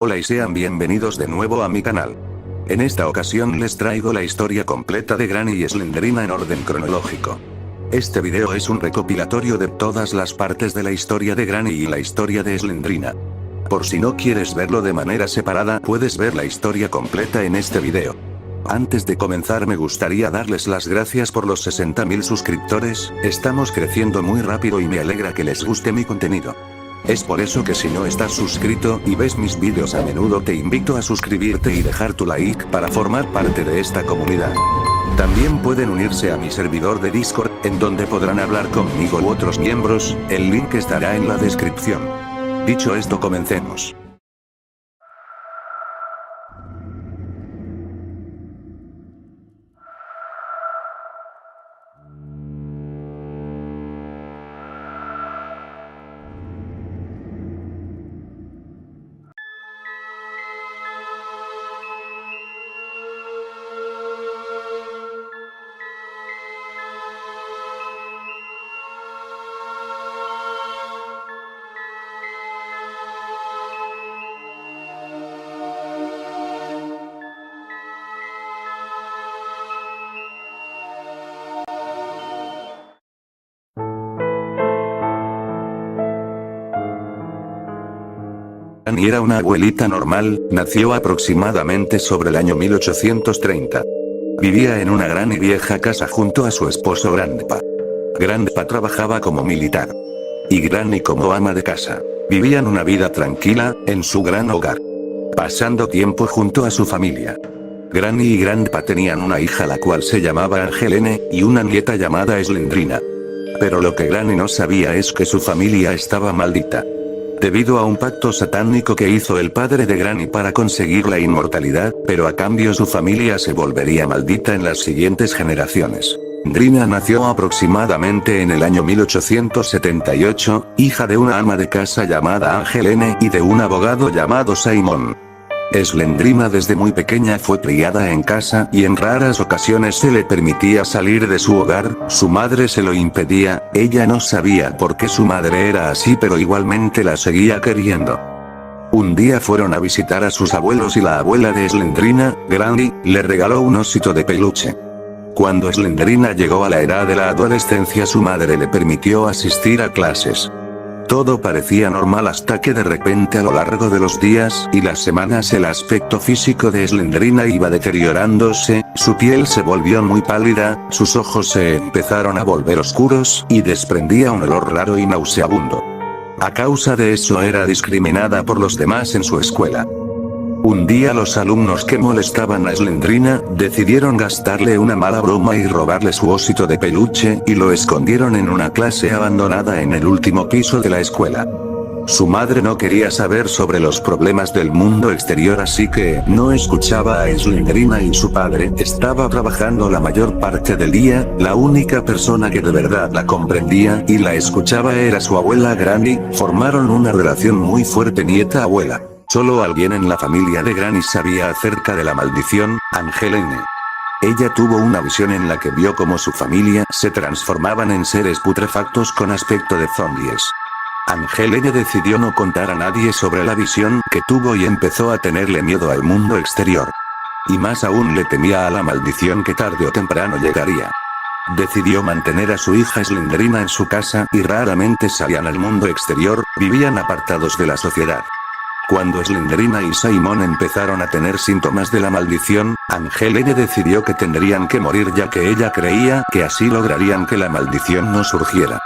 Hola y sean bienvenidos de nuevo a mi canal. En esta ocasión les traigo la historia completa de Granny y Slendrina en orden cronológico. Este video es un recopilatorio de todas las partes de la historia de Granny y la historia de Slendrina. Por si no quieres verlo de manera separada, puedes ver la historia completa en este video. Antes de comenzar me gustaría darles las gracias por los 60.000 suscriptores, estamos creciendo muy rápido y me alegra que les guste mi contenido. Es por eso que si no estás suscrito y ves mis vídeos a menudo te invito a suscribirte y dejar tu like para formar parte de esta comunidad. También pueden unirse a mi servidor de Discord, en donde podrán hablar conmigo u otros miembros, el link estará en la descripción. Dicho esto, comencemos. Granny era una abuelita normal, nació aproximadamente sobre el año 1830. Vivía en una gran y vieja casa junto a su esposo Grandpa. Grandpa trabajaba como militar. Y Granny como ama de casa. Vivían una vida tranquila, en su gran hogar. Pasando tiempo junto a su familia. Granny y Grandpa tenían una hija la cual se llamaba Angelene, y una nieta llamada Slendrina. Pero lo que Granny no sabía es que su familia estaba maldita. Debido a un pacto satánico que hizo el padre de Granny para conseguir la inmortalidad, pero a cambio su familia se volvería maldita en las siguientes generaciones. Slendrina nació aproximadamente en el año 1878, hija de una ama de casa llamada Angelene y de un abogado llamado Simon. Slendrina desde muy pequeña fue criada en casa y en raras ocasiones se le permitía salir de su hogar, su madre se lo impedía, ella no sabía por qué su madre era así pero igualmente la seguía queriendo. Un día fueron a visitar a sus abuelos y la abuela de Slendrina, Granny, le regaló un osito de peluche. Cuando Slendrina llegó a la edad de la adolescencia su madre le permitió asistir a clases. Todo parecía normal hasta que de repente a lo largo de los días y las semanas el aspecto físico de Slendrina iba deteriorándose, su piel se volvió muy pálida, sus ojos se empezaron a volver oscuros y desprendía un olor raro y nauseabundo. A causa de eso era discriminada por los demás en su escuela. Un día los alumnos que molestaban a Slendrina, decidieron gastarle una mala broma y robarle su osito de peluche y lo escondieron en una clase abandonada en el último piso de la escuela. Su madre no quería saber sobre los problemas del mundo exterior así que no escuchaba a Slendrina y su padre estaba trabajando la mayor parte del día, la única persona que de verdad la comprendía y la escuchaba era su abuela Granny, formaron una relación muy fuerte nieta-abuela. Solo alguien en la familia de Granny sabía acerca de la maldición, Angelene. Ella tuvo una visión en la que vio cómo su familia se transformaban en seres putrefactos con aspecto de zombies. Angelene decidió no contar a nadie sobre la visión que tuvo y empezó a tenerle miedo al mundo exterior. Y más aún le temía a la maldición que tarde o temprano llegaría. Decidió mantener a su hija Slendrina en su casa y raramente salían al mundo exterior, vivían apartados de la sociedad. Cuando Slendrina y Simon empezaron a tener síntomas de la maldición, Angelene decidió que tendrían que morir ya que ella creía que así lograrían que la maldición no surgiera.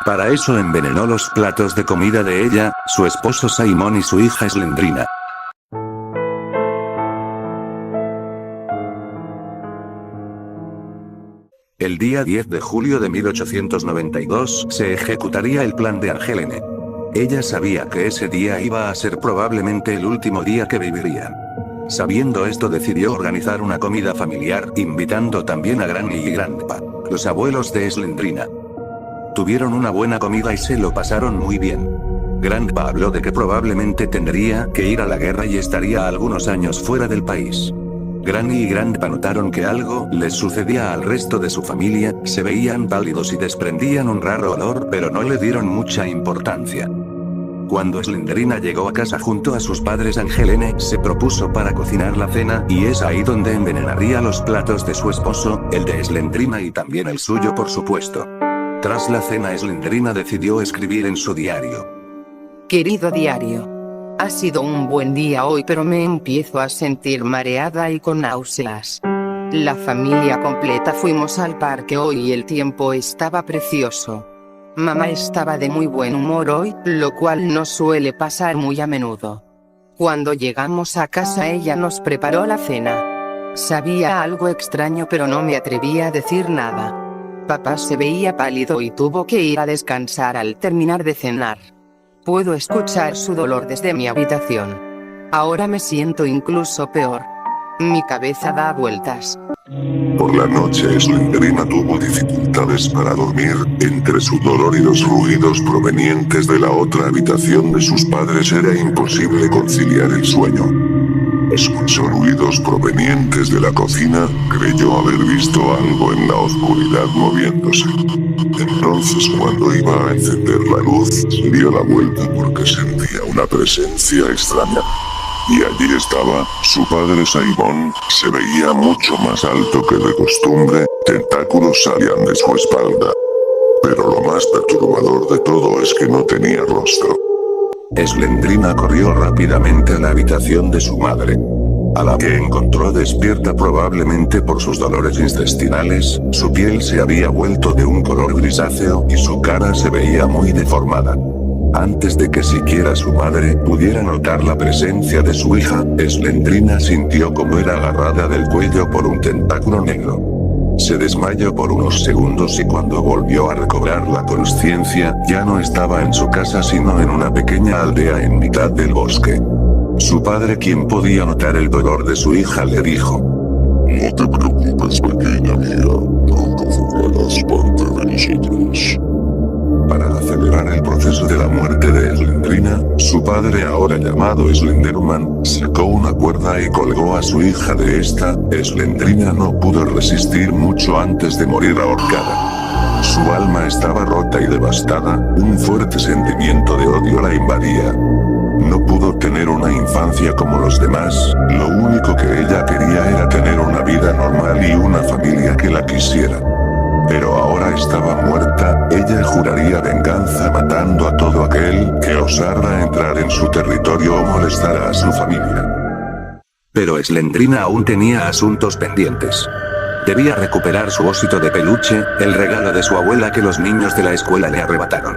Para eso envenenó los platos de comida de ella, su esposo Simon y su hija Slendrina. El día 10 de julio de 1892 se ejecutaría el plan de Angelene. Ella sabía que ese día iba a ser probablemente el último día que vivirían. Sabiendo esto decidió organizar una comida familiar, invitando también a Granny y Grandpa, los abuelos de Slendrina. Tuvieron una buena comida y se lo pasaron muy bien. Grandpa habló de que probablemente tendría que ir a la guerra y estaría algunos años fuera del país. Granny y Grandpa notaron que algo les sucedía al resto de su familia, se veían pálidos y desprendían un raro olor pero no le dieron mucha importancia. Cuando Slendrina llegó a casa junto a sus padres, Angelene se propuso para cocinar la cena, y es ahí donde envenenaría los platos de su esposo, el de Slendrina y también el suyo por supuesto. Tras la cena, Slendrina decidió escribir en su diario. Querido diario. Ha sido un buen día hoy, pero me empiezo a sentir mareada y con náuseas. La familia completa fuimos al parque hoy y el tiempo estaba precioso. Mamá estaba de muy buen humor hoy, lo cual no suele pasar muy a menudo. Cuando llegamos a casa ella nos preparó la cena. Sabía algo extraño pero no me atreví a decir nada. Papá se veía pálido y tuvo que ir a descansar al terminar de cenar. Puedo escuchar su dolor desde mi habitación. Ahora me siento incluso peor. Mi cabeza da vueltas. Por la noche Slendrina tuvo dificultades para dormir, entre su dolor y los ruidos provenientes de la otra habitación de sus padres era imposible conciliar el sueño. Escuchó ruidos provenientes de la cocina, creyó haber visto algo en la oscuridad moviéndose. Entonces cuando iba a encender la luz, se dio la vuelta porque sentía una presencia extraña. Y allí estaba, su padre Simon, se veía mucho más alto que de costumbre, tentáculos salían de su espalda. Pero lo más perturbador de todo es que no tenía rostro. Slendrina corrió rápidamente a la habitación de su madre, a la que encontró despierta probablemente por sus dolores intestinales. Su piel se había vuelto de un color grisáceo y su cara se veía muy deformada. Antes de que siquiera su madre pudiera notar la presencia de su hija, Slendrina sintió como era agarrada del cuello por un tentáculo negro. Se desmayó por unos segundos y cuando volvió a recobrar la consciencia, ya no estaba en su casa sino en una pequeña aldea en mitad del bosque. Su padre, quien podía notar el dolor de su hija, le dijo: No te preocupes, pequeña mía, pronto formarás parte de nosotros. Para acelerar el proceso de la muerte de Slendrina, su padre, ahora llamado Slenderman, sacó una cuerda y colgó a su hija de esta. Slendrina no pudo resistir mucho antes de morir ahorcada. Su alma estaba rota y devastada, un fuerte sentimiento de odio la invadía. No pudo tener una infancia como los demás, lo único que ella quería era tener una vida normal y una familia que la quisiera. Pero ahora estaba muerta, ella juraría venganza matando a todo aquel que osara entrar en su territorio o molestara a su familia. Pero Slendrina aún tenía asuntos pendientes. Debía recuperar su osito de peluche, el regalo de su abuela que los niños de la escuela le arrebataron.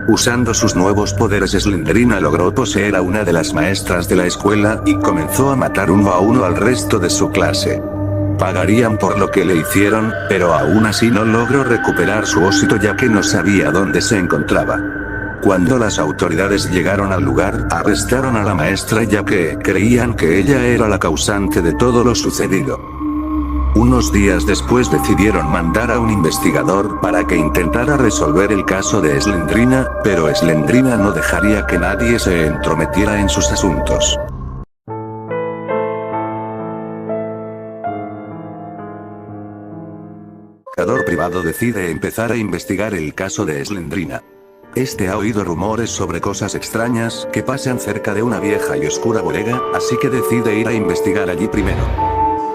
Usando sus nuevos poderes, Slendrina logró poseer a una de las maestras de la escuela y comenzó a matar uno a uno al resto de su clase. Pagarían por lo que le hicieron, pero aún así no logró recuperar su osito ya que no sabía dónde se encontraba. Cuando las autoridades llegaron al lugar, arrestaron a la maestra ya que creían que ella era la causante de todo lo sucedido. Unos días después decidieron mandar a un investigador para que intentara resolver el caso de Slendrina, pero Slendrina no dejaría que nadie se entrometiera en sus asuntos. El investigador privado decide empezar a investigar el caso de Slendrina. Este ha oído rumores sobre cosas extrañas que pasan cerca de una vieja y oscura bodega, así que decide ir a investigar allí primero.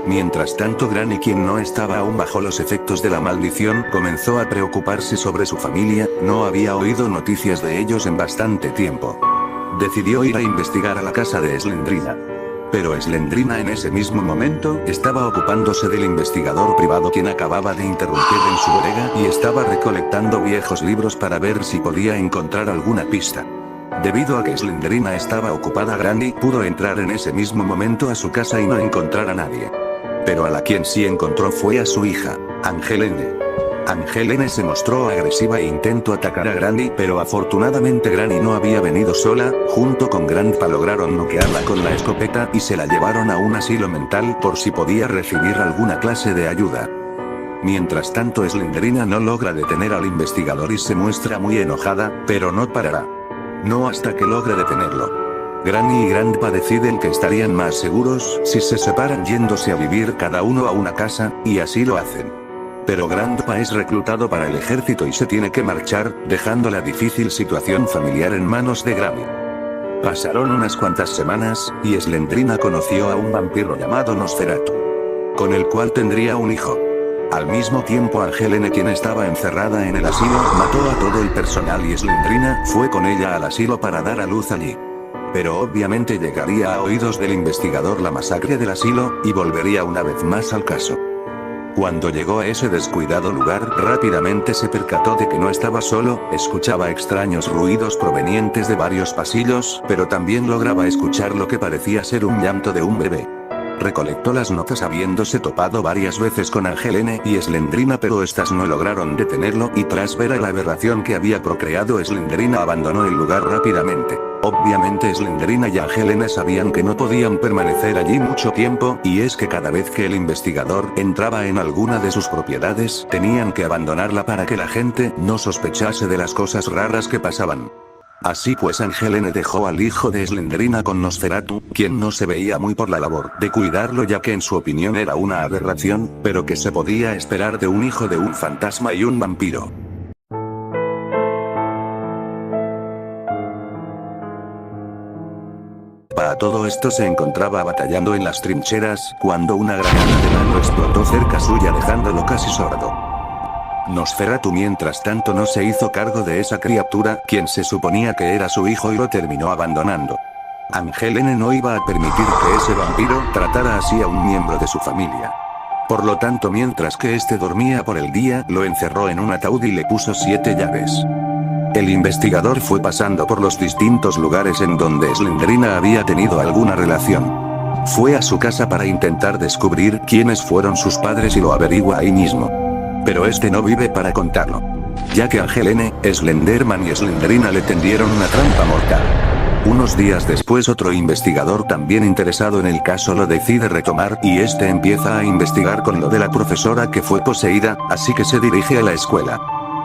Mientras tanto, Granny, quien no estaba aún bajo los efectos de la maldición, comenzó a preocuparse sobre su familia. No había oído noticias de ellos en bastante tiempo. Decidió ir a investigar a la casa de Slendrina. Pero Slendrina en ese mismo momento estaba ocupándose del investigador privado, quien acababa de interrumpir en su bodega y estaba recolectando viejos libros para ver si podía encontrar alguna pista. Debido a que Slendrina estaba ocupada, Granny pudo entrar en ese mismo momento a su casa y no encontrar a nadie. Pero a la quien sí encontró fue a su hija, Angelene. Angelene se mostró agresiva e intentó atacar a Granny, pero afortunadamente Granny no había venido sola. Junto con Grandpa lograron noquearla con la escopeta y se la llevaron a un asilo mental por si podía recibir alguna clase de ayuda. Mientras tanto, Slendrina no logra detener al investigador y se muestra muy enojada, pero no parará. No hasta que logre detenerlo. Granny y Grandpa deciden que estarían más seguros si se separan yéndose a vivir cada uno a una casa, y así lo hacen. Pero Grandpa es reclutado para el ejército y se tiene que marchar, dejando la difícil situación familiar en manos de Granny. Pasaron unas cuantas semanas, y Slendrina conoció a un vampiro llamado Nosferatu, con el cual tendría un hijo. Al mismo tiempo Angelene, quien estaba encerrada en el asilo, mató a todo el personal y Slendrina fue con ella al asilo para dar a luz allí. Pero obviamente llegaría a oídos del investigador la masacre del asilo, y volvería una vez más al caso. Cuando llegó a ese descuidado lugar, rápidamente se percató de que no estaba solo, escuchaba extraños ruidos provenientes de varios pasillos, pero también lograba escuchar lo que parecía ser un llanto de un bebé. Recolectó las notas habiéndose topado varias veces con Angelene y Slendrina, pero estas no lograron detenerlo, y tras ver a la aberración que había procreado Slendrina abandonó el lugar rápidamente. Obviamente Slendrina y Angelene sabían que no podían permanecer allí mucho tiempo, y es que cada vez que el investigador entraba en alguna de sus propiedades, tenían que abandonarla para que la gente no sospechase de las cosas raras que pasaban. Así pues Angelene dejó al hijo de Slendrina con Nosferatu, quien no se veía muy por la labor de cuidarlo, ya que en su opinión era una aberración, pero que se podía esperar de un hijo de un fantasma y un vampiro. Para todo esto se encontraba batallando en las trincheras, cuando una granada de mano explotó cerca suya dejándolo casi sordo. Nosferatu mientras tanto no se hizo cargo de esa criatura, quien se suponía que era su hijo, y lo terminó abandonando. Angelene no iba a permitir que ese vampiro tratara así a un miembro de su familia. Por lo tanto, mientras que este dormía por el día, lo encerró en un ataúd y le puso 7 llaves. El investigador fue pasando por los distintos lugares en donde Slendrina había tenido alguna relación. Fue a su casa para intentar descubrir quiénes fueron sus padres y lo averigua ahí mismo. Pero este no vive para contarlo, ya que Angelene, Slenderman y Slendrina le tendieron una trampa mortal. Unos días después otro investigador también interesado en el caso lo decide retomar, y este empieza a investigar con lo de la profesora que fue poseída, así que se dirige a la escuela.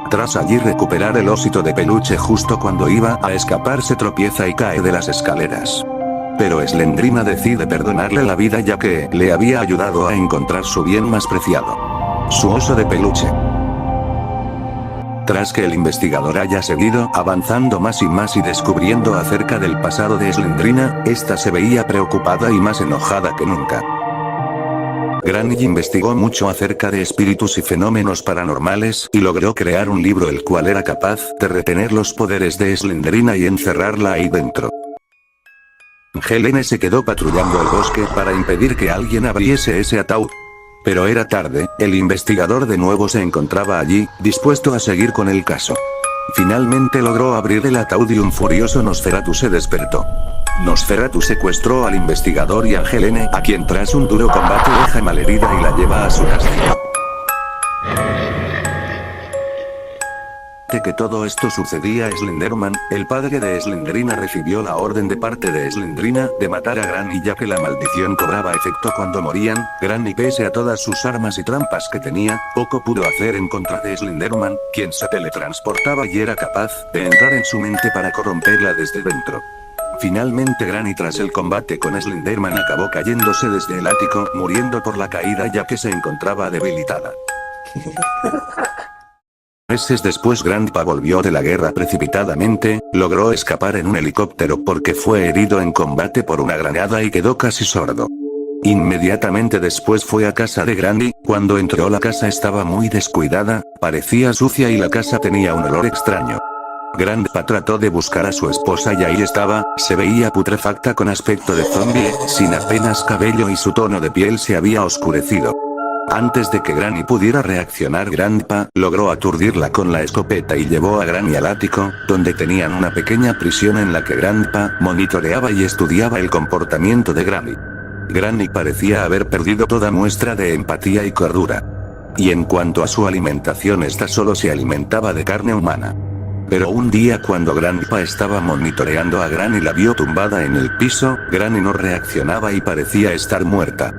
Tras allí recuperar el osito de peluche, justo cuando iba a escapar se tropieza y cae de las escaleras. Pero Slendrina decide perdonarle la vida, ya que le había ayudado a encontrar su bien más preciado, su oso de peluche. Tras que el investigador haya seguido avanzando más y más y descubriendo acerca del pasado de Slendrina, esta se veía preocupada y más enojada que nunca. Granny investigó mucho acerca de espíritus y fenómenos paranormales, y logró crear un libro el cual era capaz de retener los poderes de Slendrina y encerrarla ahí dentro. Angelene se quedó patrullando el bosque para impedir que alguien abriese ese ataúd. Pero era tarde, el investigador de nuevo se encontraba allí, dispuesto a seguir con el caso. Finalmente logró abrir el ataúd y un furioso Nosferatu se despertó. Nosferatu secuestró al investigador y a Angelene, a quien tras un duro combate deja malherida y la lleva a su castillo. De que todo esto sucedía, Slenderman, el padre de Slendrina, recibió la orden de parte de Slendrina de matar a Granny, ya que la maldición cobraba efecto cuando morían. Granny, pese a todas sus armas y trampas que tenía, poco pudo hacer en contra de Slenderman, quien se teletransportaba y era capaz de entrar en su mente para corromperla desde dentro. Finalmente Granny, tras el combate con Slenderman, acabó cayéndose desde el ático, muriendo por la caída ya que se encontraba debilitada. Meses después Grandpa volvió de la guerra precipitadamente, logró escapar en un helicóptero porque fue herido en combate por una granada y quedó casi sordo. Inmediatamente después fue a casa de Granny. Cuando entró, la casa estaba muy descuidada, parecía sucia y la casa tenía un olor extraño. Grandpa trató de buscar a su esposa y ahí estaba, se veía putrefacta con aspecto de zombie, sin apenas cabello y su tono de piel se había oscurecido. Antes de que Granny pudiera reaccionar, Grandpa logró aturdirla con la escopeta y llevó a Granny al ático, donde tenían una pequeña prisión en la que Grandpa monitoreaba y estudiaba el comportamiento de Granny. Granny parecía haber perdido toda muestra de empatía y cordura. Y en cuanto a su alimentación, esta solo se alimentaba de carne humana. Pero un día, cuando Grandpa estaba monitoreando a Granny, la vio tumbada en el piso. Granny no reaccionaba y parecía estar muerta.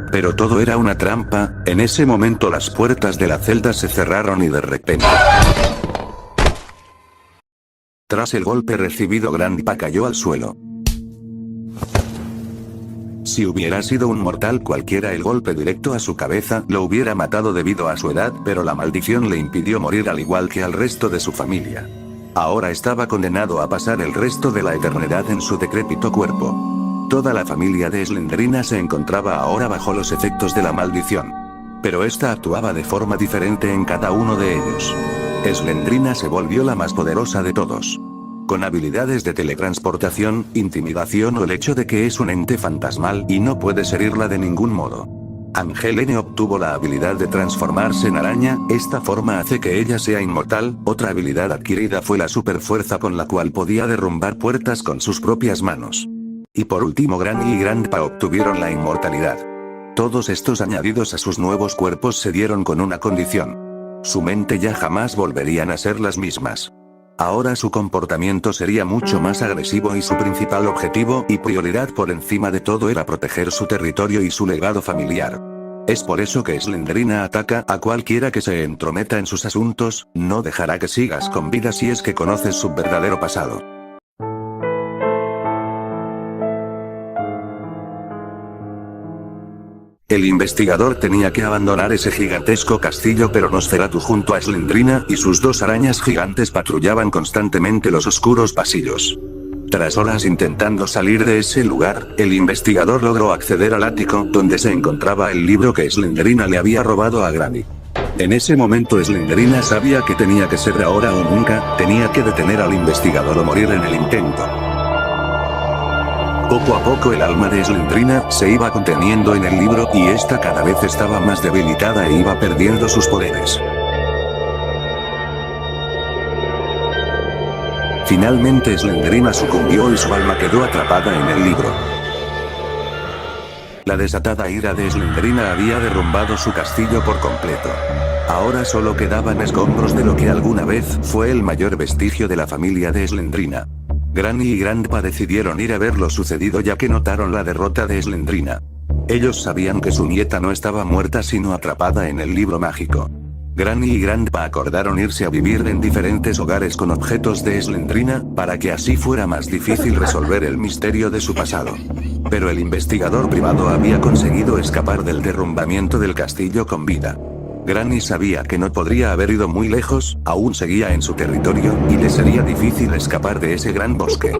Pero todo era una trampa. En ese momento las puertas de la celda se cerraron y de repente, tras el golpe recibido, Grandpa cayó al suelo. Si hubiera sido un mortal cualquiera, el golpe directo a su cabeza lo hubiera matado debido a su edad, pero la maldición le impidió morir al igual que al resto de su familia. Ahora estaba condenado a pasar el resto de la eternidad en su decrépito cuerpo. Toda la familia de Slendrina se encontraba ahora bajo los efectos de la maldición. Pero esta actuaba de forma diferente en cada uno de ellos. Slendrina se volvió la más poderosa de todos. Con habilidades de teletransportación, intimidación o el hecho de que es un ente fantasmal y no puedes herirla de ningún modo. Angelene obtuvo la habilidad de transformarse en araña, esta forma hace que ella sea inmortal. Otra habilidad adquirida fue la superfuerza con la cual podía derrumbar puertas con sus propias manos. Y por último, Granny y Grandpa obtuvieron la inmortalidad. Todos estos añadidos a sus nuevos cuerpos se dieron con una condición. Su mente ya jamás volverían a ser las mismas. Ahora su comportamiento sería mucho más agresivo y su principal objetivo y prioridad por encima de todo era proteger su territorio y su legado familiar. Es por eso que Slendrina ataca a cualquiera que se entrometa en sus asuntos, no dejará que sigas con vida si es que conoces su verdadero pasado. El investigador tenía que abandonar ese gigantesco castillo, pero Nosferatu junto a Slendrina y sus dos arañas gigantes patrullaban constantemente los oscuros pasillos. Tras horas intentando salir de ese lugar, el investigador logró acceder al ático donde se encontraba el libro que Slendrina le había robado a Granny. En ese momento Slendrina sabía que tenía que ser ahora o nunca, tenía que detener al investigador o morir en el intento. Poco a poco el alma de Slendrina se iba conteniendo en el libro y esta cada vez estaba más debilitada e iba perdiendo sus poderes. Finalmente Slendrina sucumbió y su alma quedó atrapada en el libro. La desatada ira de Slendrina había derrumbado su castillo por completo. Ahora solo quedaban escombros de lo que alguna vez fue el mayor vestigio de la familia de Slendrina. Granny y Grandpa decidieron ir a ver lo sucedido ya que notaron la derrota de Slendrina. Ellos sabían que su nieta no estaba muerta sino atrapada en el libro mágico. Granny y Grandpa acordaron irse a vivir en diferentes hogares con objetos de Slendrina, para que así fuera más difícil resolver el misterio de su pasado. Pero el investigador privado había conseguido escapar del derrumbamiento del castillo con vida. Granny sabía que no podría haber ido muy lejos, aún seguía en su territorio, y le sería difícil escapar de ese gran bosque.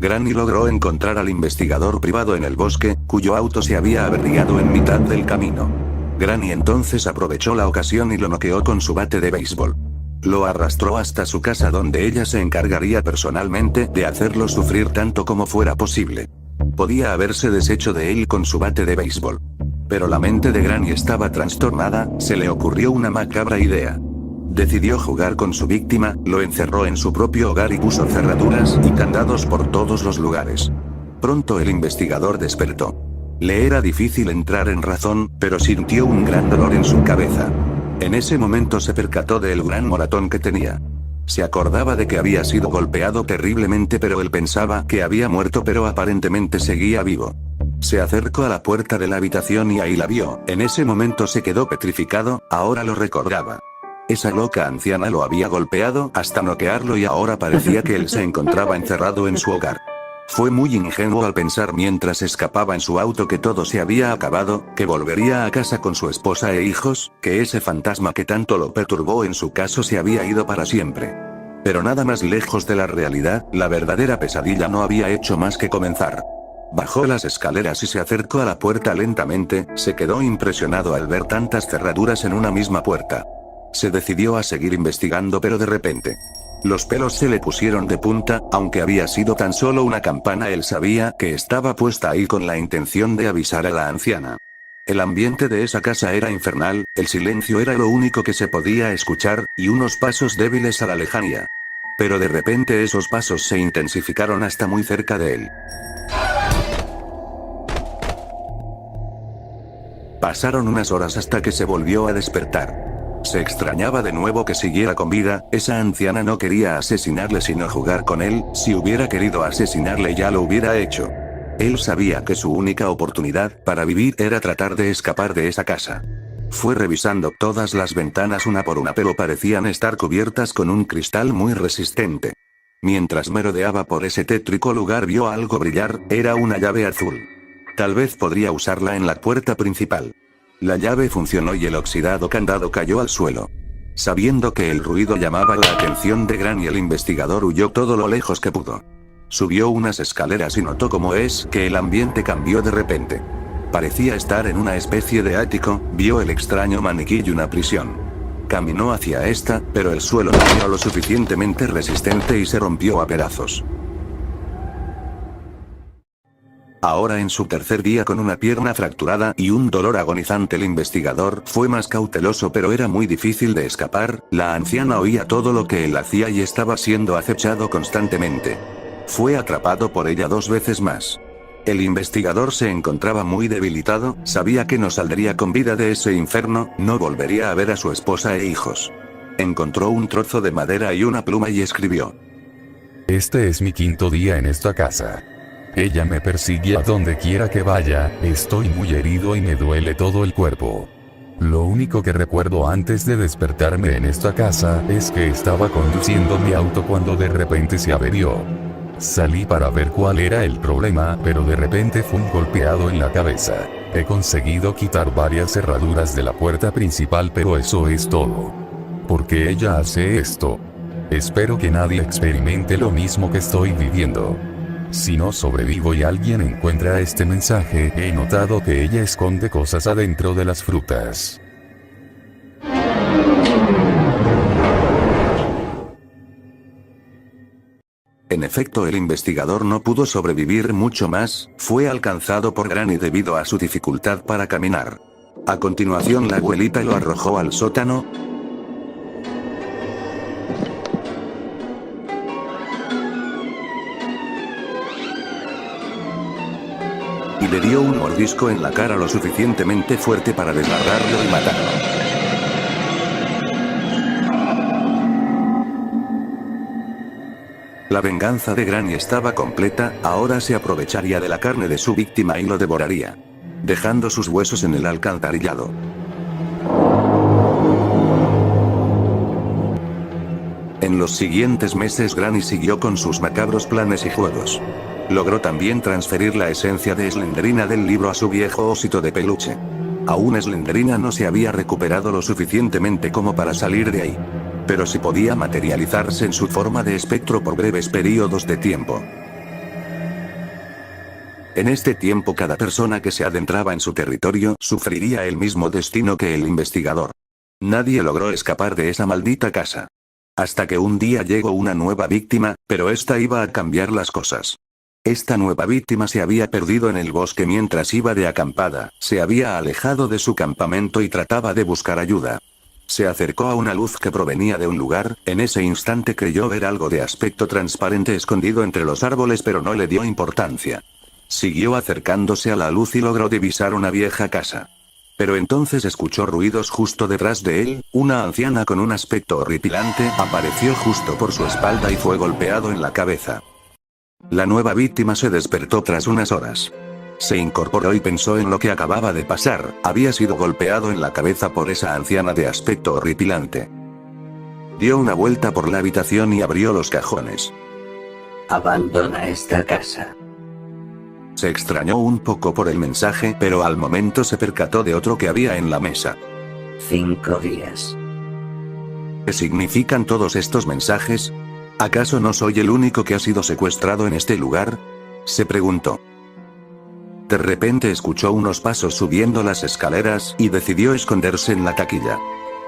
Granny logró encontrar al investigador privado en el bosque, cuyo auto se había averiado en mitad del camino. Granny entonces aprovechó la ocasión y lo noqueó con su bate de béisbol. Lo arrastró hasta su casa donde ella se encargaría personalmente de hacerlo sufrir tanto como fuera posible. Podía haberse deshecho de él con su bate de béisbol. Pero la mente de Granny estaba trastornada, se le ocurrió una macabra idea. Decidió jugar con su víctima, lo encerró en su propio hogar y puso cerraduras y candados por todos los lugares. Pronto el investigador despertó. Le era difícil entrar en razón, pero sintió un gran dolor en su cabeza. En ese momento se percató del gran moratón que tenía. Se acordaba de que había sido golpeado terriblemente, pero él pensaba que había muerto, pero aparentemente seguía vivo. Se acercó a la puerta de la habitación y ahí la vio. En ese momento se quedó petrificado, ahora lo recordaba. Esa loca anciana lo había golpeado hasta noquearlo y ahora parecía que él se encontraba encerrado en su hogar. Fue muy ingenuo al pensar mientras escapaba en su auto que todo se había acabado, que volvería a casa con su esposa e hijos, que ese fantasma que tanto lo perturbó en su caso se había ido para siempre. Pero nada más lejos de la realidad, la verdadera pesadilla no había hecho más que comenzar. Bajó las escaleras y se acercó a la puerta lentamente, se quedó impresionado al ver tantas cerraduras en una misma puerta. Se decidió a seguir investigando, pero de repente los pelos se le pusieron de punta, aunque había sido tan solo una campana, él sabía que estaba puesta ahí con la intención de avisar a la anciana. El ambiente de esa casa era infernal, el silencio era lo único que se podía escuchar, y unos pasos débiles a la lejanía. Pero de repente esos pasos se intensificaron hasta muy cerca de él. Pasaron unas horas hasta que se volvió a despertar. Se extrañaba de nuevo que siguiera con vida, esa anciana no quería asesinarle sino jugar con él, si hubiera querido asesinarle ya lo hubiera hecho. Él sabía que su única oportunidad para vivir era tratar de escapar de esa casa. Fue revisando todas las ventanas una por una pero parecían estar cubiertas con un cristal muy resistente. Mientras merodeaba por ese tétrico lugar vio algo brillar, era una llave azul. Tal vez podría usarla en la puerta principal. La llave funcionó y el oxidado candado cayó al suelo. Sabiendo que el ruido llamaba la atención de Granny, el investigador huyó todo lo lejos que pudo. Subió unas escaleras y notó cómo es que el ambiente cambió de repente. Parecía estar en una especie de ático, vio el extraño maniquí y una prisión. Caminó hacia esta, pero el suelo no era lo suficientemente resistente y se rompió a pedazos. Ahora en su tercer día con una pierna fracturada y un dolor agonizante, el investigador fue más cauteloso, pero era muy difícil de escapar. La anciana oía todo lo que él hacía y estaba siendo acechado constantemente. Fue atrapado por ella 2 veces más. El investigador se encontraba muy debilitado, sabía que no saldría con vida de ese infierno, no volvería a ver a su esposa e hijos. Encontró un trozo de madera y una pluma y escribió: Este es mi 5.º día en esta casa. Ella me persigue a donde quiera que vaya, estoy muy herido y me duele todo el cuerpo. Lo único que recuerdo antes de despertarme en esta casa es que estaba conduciendo mi auto cuando de repente se averió. Salí para ver cuál era el problema, pero de repente fui golpeado en la cabeza. He conseguido quitar varias cerraduras de la puerta principal, pero eso es todo. ¿Por qué ella hace esto? Espero que nadie experimente lo mismo que estoy viviendo. Si no sobrevivo y alguien encuentra este mensaje, he notado que ella esconde cosas adentro de las frutas. En efecto, el investigador no pudo sobrevivir mucho más, fue alcanzado por Granny debido a su dificultad para caminar. A continuación la abuelita lo arrojó al sótano. Y le dio un mordisco en la cara lo suficientemente fuerte para desgarrarlo y matarlo. La venganza de Granny estaba completa, ahora se aprovecharía de la carne de su víctima y lo devoraría, dejando sus huesos en el alcantarillado. En los siguientes meses Granny siguió con sus macabros planes y juegos. Logró también transferir la esencia de Slenderina del libro a su viejo osito de peluche. Aún Slenderina no se había recuperado lo suficientemente como para salir de ahí. Pero sí podía materializarse en su forma de espectro por breves periodos de tiempo. En este tiempo cada persona que se adentraba en su territorio sufriría el mismo destino que el investigador. Nadie logró escapar de esa maldita casa. Hasta que un día llegó una nueva víctima, pero esta iba a cambiar las cosas. Esta nueva víctima se había perdido en el bosque mientras iba de acampada, se había alejado de su campamento y trataba de buscar ayuda. Se acercó a una luz que provenía de un lugar, en ese instante creyó ver algo de aspecto transparente escondido entre los árboles, pero no le dio importancia. Siguió acercándose a la luz y logró divisar una vieja casa. Pero entonces escuchó ruidos justo detrás de él, una anciana con un aspecto horripilante apareció justo por su espalda y fue golpeado en la cabeza. La nueva víctima se despertó tras unas horas. Se incorporó y pensó en lo que acababa de pasar, había sido golpeado en la cabeza por esa anciana de aspecto horripilante. Dio una vuelta por la habitación y abrió los cajones. Abandona esta casa. Se extrañó un poco por el mensaje, pero al momento se percató de otro que había en la mesa. 5 días. ¿Qué significan todos estos mensajes? ¿Acaso no soy el único que ha sido secuestrado en este lugar? Se preguntó. De repente escuchó unos pasos subiendo las escaleras y decidió esconderse en la taquilla.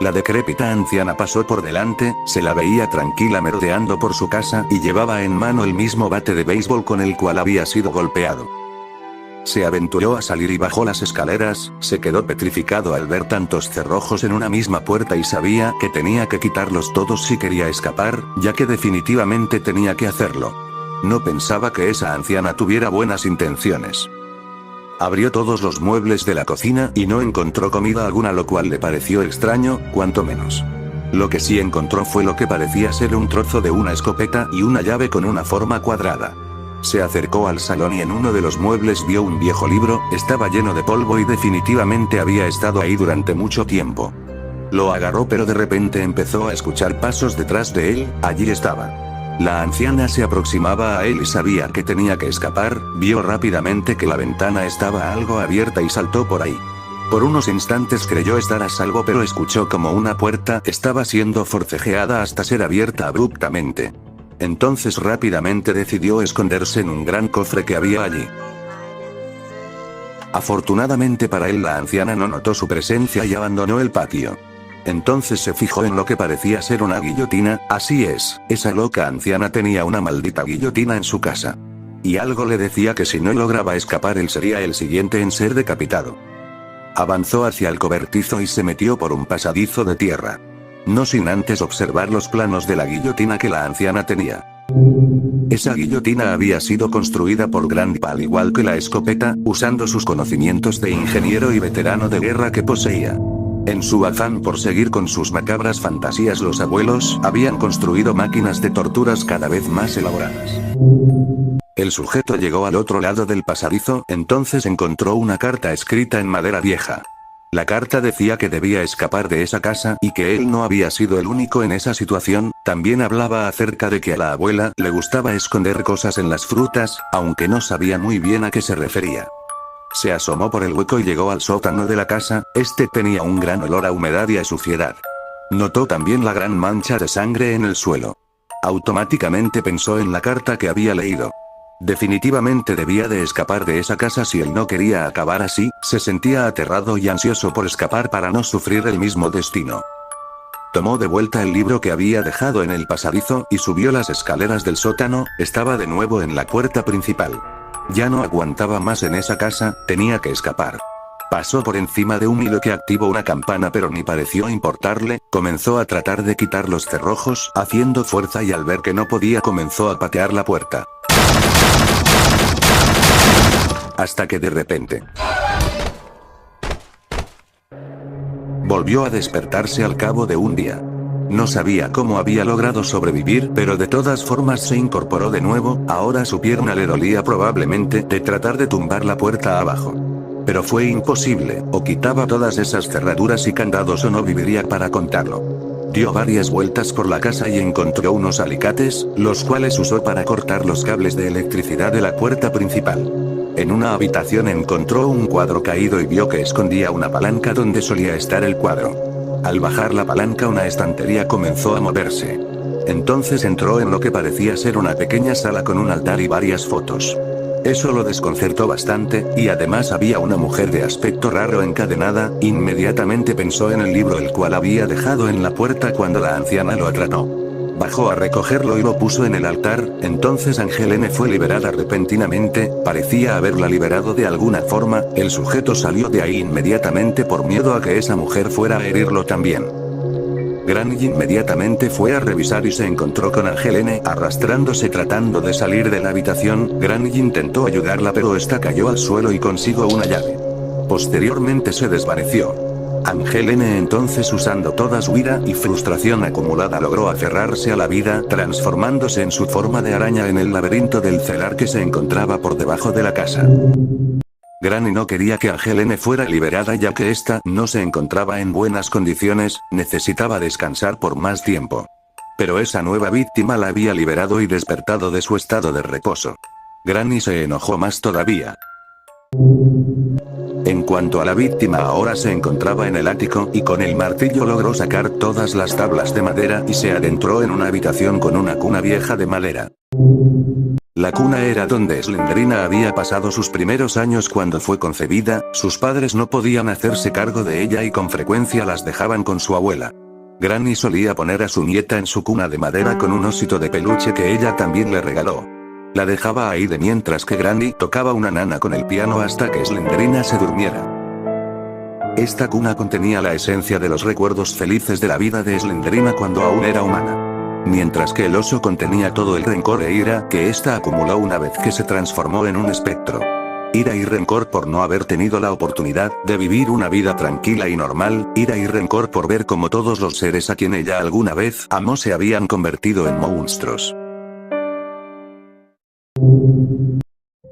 La decrépita anciana pasó por delante, se la veía tranquila merodeando por su casa y llevaba en mano el mismo bate de béisbol con el cual había sido golpeado. Se aventuró a salir y bajó las escaleras, se quedó petrificado al ver tantos cerrojos en una misma puerta y sabía que tenía que quitarlos todos si quería escapar, ya que definitivamente tenía que hacerlo. No pensaba que esa anciana tuviera buenas intenciones. Abrió todos los muebles de la cocina y no encontró comida alguna, lo cual le pareció extraño, cuanto menos. Lo que sí encontró fue lo que parecía ser un trozo de una escopeta y una llave con una forma cuadrada. Se acercó al salón y en uno de los muebles vio un viejo libro, estaba lleno de polvo y definitivamente había estado ahí durante mucho tiempo. Lo agarró, pero de repente empezó a escuchar pasos detrás de él. Allí estaba. La anciana se aproximaba a él y sabía que tenía que escapar. Vio rápidamente que la ventana estaba algo abierta y saltó por ahí. Por unos instantes creyó estar a salvo, pero escuchó como una puerta estaba siendo forcejeada hasta ser abierta abruptamente. Entonces rápidamente decidió esconderse en un gran cofre que había allí. Afortunadamente para él, la anciana no notó su presencia y abandonó el patio. Entonces se fijó en lo que parecía ser una guillotina. Así es, esa loca anciana tenía una maldita guillotina en su casa. Y algo le decía que si no lograba escapar él sería el siguiente en ser decapitado. Avanzó hacia el cobertizo y se metió por un pasadizo de tierra. No sin antes observar los planos de la guillotina que la anciana tenía. Esa guillotina había sido construida por Grandpa al igual que la escopeta, usando sus conocimientos de ingeniero y veterano de guerra que poseía. En su afán por seguir con sus macabras fantasías, los abuelos habían construido máquinas de torturas cada vez más elaboradas. El sujeto llegó al otro lado del pasadizo, entonces encontró una carta escrita en madera vieja. La carta decía que debía escapar de esa casa y que él no había sido el único en esa situación. También hablaba acerca de que a la abuela le gustaba esconder cosas en las frutas, aunque no sabía muy bien a qué se refería. Se asomó por el hueco y llegó al sótano de la casa. Este tenía un gran olor a humedad y a suciedad. Notó también la gran mancha de sangre en el suelo. Automáticamente pensó en la carta que había leído. Definitivamente debía de escapar de esa casa si él no quería acabar así. Se sentía aterrado y ansioso por escapar para no sufrir el mismo destino. Tomó de vuelta el libro que había dejado en el pasadizo y subió las escaleras del sótano. Estaba de nuevo en la puerta principal. Ya no aguantaba más en esa casa, tenía que escapar. Pasó por encima de un hilo que activó una campana, pero ni pareció importarle. Comenzó a tratar de quitar los cerrojos, haciendo fuerza, y al ver que no podía comenzó a patear la puerta. Hasta que de repente volvió a despertarse al cabo de un día. No sabía cómo había logrado sobrevivir, pero de todas formas se incorporó de nuevo. Ahora su pierna le dolía probablemente de tratar de tumbar la puerta abajo. Pero fue imposible, o quitaba todas esas cerraduras y candados o no viviría para contarlo. Dio varias vueltas por la casa y encontró unos alicates, los cuales usó para cortar los cables de electricidad de la puerta principal. En una habitación encontró un cuadro caído y vio que escondía una palanca donde solía estar el cuadro. Al bajar la palanca, una estantería comenzó a moverse. Entonces entró en lo que parecía ser una pequeña sala con un altar y varias fotos. Eso lo desconcertó bastante, y además había una mujer de aspecto raro encadenada. Inmediatamente pensó en el libro el cual había dejado en la puerta cuando la anciana lo atrapó. Bajó a recogerlo y lo puso en el altar. Entonces Angelene fue liberada repentinamente, parecía haberla liberado de alguna forma. El sujeto salió de ahí inmediatamente por miedo a que esa mujer fuera a herirlo también. Granny inmediatamente fue a revisar y se encontró con Angelene arrastrándose tratando de salir de la habitación. Granny intentó ayudarla, pero esta cayó al suelo y consiguió una llave. Posteriormente se desvaneció. Angelene entonces, usando toda su ira y frustración acumulada, logró aferrarse a la vida, transformándose en su forma de araña en el laberinto del celar que se encontraba por debajo de la casa. Granny no quería que Angelene fuera liberada, ya que ésta no se encontraba en buenas condiciones, necesitaba descansar por más tiempo. Pero esa nueva víctima la había liberado y despertado de su estado de reposo. Granny se enojó más todavía. En cuanto a la víctima, ahora se encontraba en el ático y con el martillo logró sacar todas las tablas de madera y se adentró en una habitación con una cuna vieja de madera. La cuna era donde Slendrina había pasado sus primeros años cuando fue concebida. Sus padres no podían hacerse cargo de ella y con frecuencia las dejaban con su abuela. Granny solía poner a su nieta en su cuna de madera con un osito de peluche que ella también le regaló. La dejaba ahí de mientras que Granny tocaba una nana con el piano hasta que Slendrina se durmiera. Esta cuna contenía la esencia de los recuerdos felices de la vida de Slendrina cuando aún era humana. Mientras que el oso contenía todo el rencor e ira que ésta acumuló una vez que se transformó en un espectro. Ira y rencor por no haber tenido la oportunidad de vivir una vida tranquila y normal, ira y rencor por ver cómo todos los seres a quien ella alguna vez amó se habían convertido en monstruos.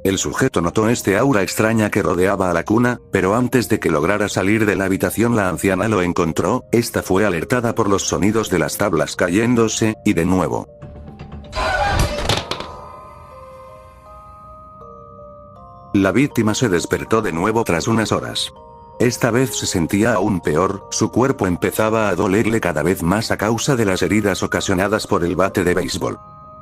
El sujeto notó este aura extraña que rodeaba a la cuna, pero antes de que lograra salir de la habitación la anciana lo encontró, esta fue alertada por los sonidos de las tablas cayéndose, y de nuevo. La víctima se despertó de nuevo tras unas horas. Esta vez se sentía aún peor, su cuerpo empezaba a dolerle cada vez más a causa de las heridas ocasionadas por el bate de béisbol.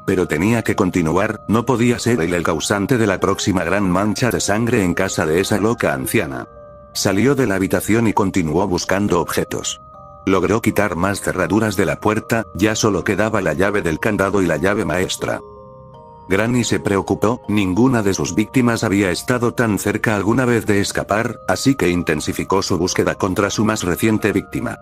Pero tenía que continuar, no podía ser él el causante de la próxima gran mancha de sangre en casa de esa loca anciana. Salió de la habitación y continuó buscando objetos. Logró quitar más cerraduras de la puerta, ya solo quedaba la llave del candado y la llave maestra. Granny se preocupó, ninguna de sus víctimas había estado tan cerca alguna vez de escapar, así que intensificó su búsqueda contra su más reciente víctima.